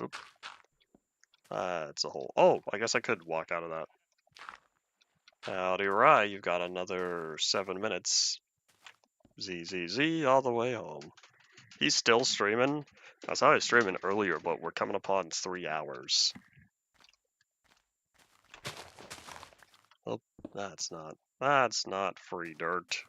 Oop. That's a hole. Oh, I guess I could walk out of that. Howdy, right, you've got another 7 minutes. ZZZ all the way home. He's still streaming. I saw he was streaming earlier, but we're coming upon 3 hours. Oh, that's not free dirt.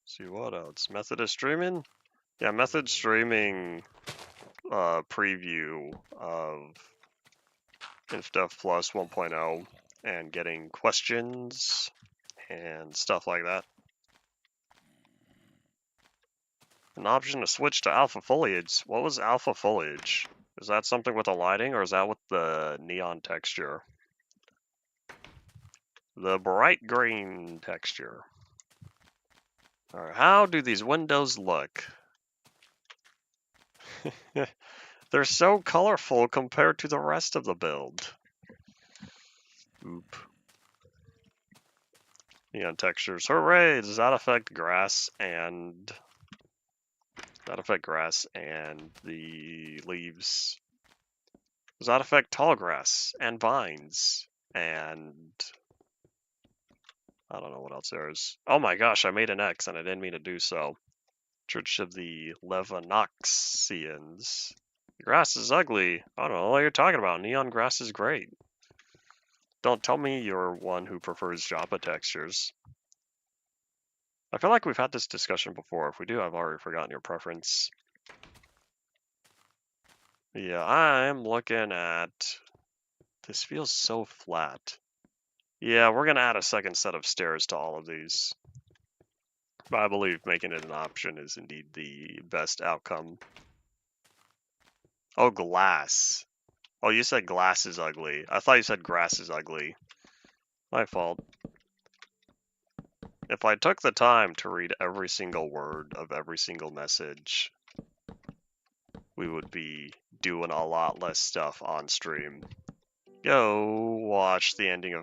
See what else? Methodist streaming? Yeah, method streaming preview of InfDev Plus 1.0 and getting questions and stuff like that. An option to switch to alpha foliage. What was alpha foliage? Is that something with the lighting or is that with the neon texture? The bright green texture. Alright, how do these windows look? They're so colorful compared to the rest of the build. Oop. Neon textures. Hooray! Does that affect grass and... Does that affect grass and the leaves? Does that affect tall grass and vines? And... I don't know what else there is. Oh my gosh, I made an X and I didn't mean to do so. Church of the Levanoxians. Grass is ugly. I don't know what you're talking about. Neon grass is great. Don't tell me you're one who prefers Java textures. I feel like we've had this discussion before. If we do, I've already forgotten your preference. Yeah, I'm looking at... This feels so flat. Yeah, we're going to add a second set of stairs to all of these. But I believe making it an option is indeed the best outcome. Oh, glass. Oh, you said glass is ugly. I thought you said grass is ugly. My fault. If I took the time to read every single word of every single message, we would be doing a lot less stuff on stream. Go watch the ending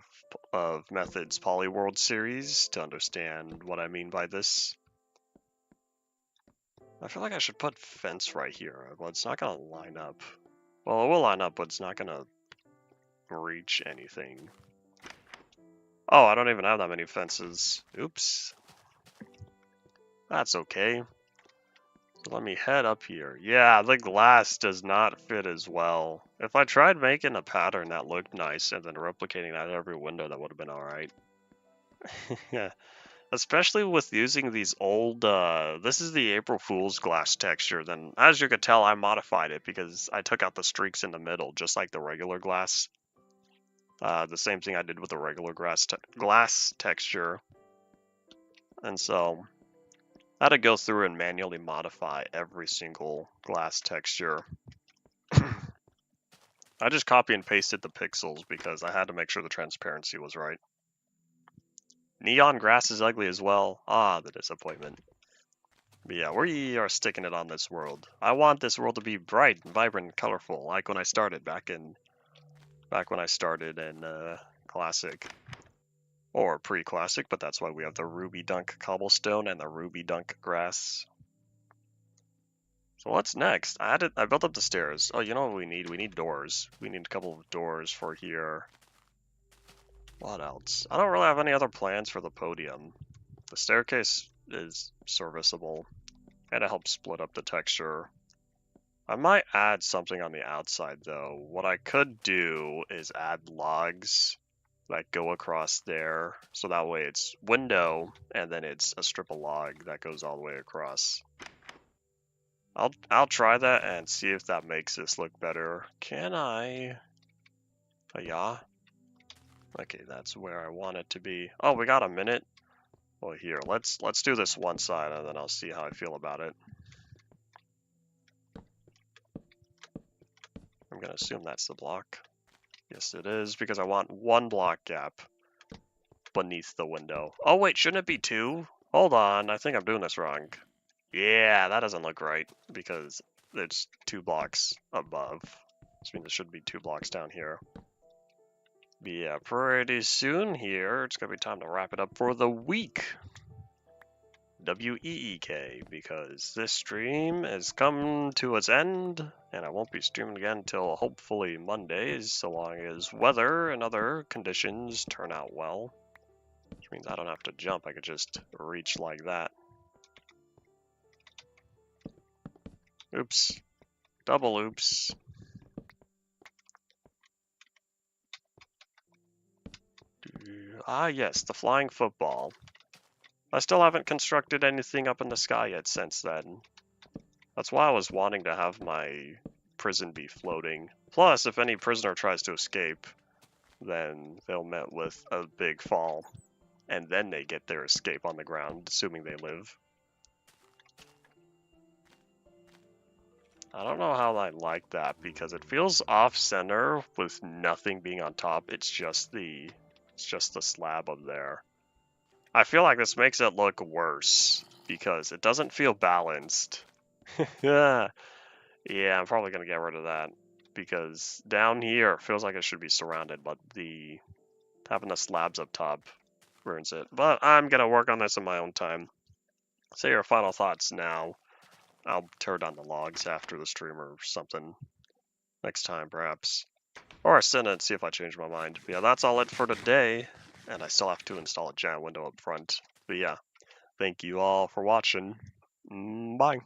of Method's Polyworld series to understand what I mean by this. I feel like I should put fence right here, but it's not going to line up. Well, it will line up, but it's not going to reach anything. Oh, I don't even have that many fences. Oops. That's okay. So let me head up here. Yeah, the glass does not fit as well. If I tried making a pattern that looked nice and then replicating that at every window, that would have been alright. Yeah. Especially with using these old, this is the April Fool's glass texture. Then, as you could tell, I modified it because I took out the streaks in the middle, just like the regular glass. The same thing I did with the regular glass texture. And so, I had to go through and manually modify every single glass texture. I just copy and pasted the pixels because I had to make sure the transparency was right. Neon grass is ugly as well. Ah, the disappointment. But yeah, we are sticking it on this world. I want this world to be bright and vibrant and colorful, like when I started back when I started in Classic. Or pre-Classic, but that's why we have the Ruby Dunk cobblestone and the Ruby Dunk grass. So what's next? I built up the stairs. Oh, you know what we need? We need doors. We need a couple of doors for here. What else? I don't really have any other plans for the podium. The staircase is serviceable, and it helps split up the texture. I might add something on the outside, though. What I could do is add logs that go across there, so that way it's window, and then it's a strip of log that goes all the way across. I'll try that and see if that makes this look better. Can I? Yeah. Okay, that's where I want it to be. Oh, we got a minute. Well, here, let's do this one side, and then I'll see how I feel about it. I'm gonna assume that's the block. Yes, it is, because I want one block gap beneath the window. Oh wait, shouldn't it be two? Hold on, I think I'm doing this wrong. Yeah, that doesn't look right, because it's 2 blocks above. This means it should be 2 blocks down here. But yeah, pretty soon here, it's gonna be time to wrap it up for the week. WEEK, because this stream has come to its end, and I won't be streaming again until hopefully Mondays, so long as weather and other conditions turn out well. Which means I don't have to jump, I could just reach like that. Oops. Double oops. Ah yes, the flying football. I still haven't constructed anything up in the sky yet since then. That's why I was wanting to have my prison be floating. Plus, if any prisoner tries to escape, then they'll met with a big fall. And then they get their escape on the ground, assuming they live. I don't know how I like that, because it feels off-center with nothing being on top. It's just the It's just the slab up there. I feel like this makes it look worse because it doesn't feel balanced. Yeah, I'm probably gonna get rid of that because down here it feels like it should be surrounded, but having the slabs up top ruins it. But I'm gonna work on this in my own time. Say your final thoughts now. I'll tear down the logs after the stream or something next time, perhaps. Or I send it and see if I change my mind. But yeah, that's all it for today. And I still have to install a giant window up front. But yeah, thank you all for watching. Bye.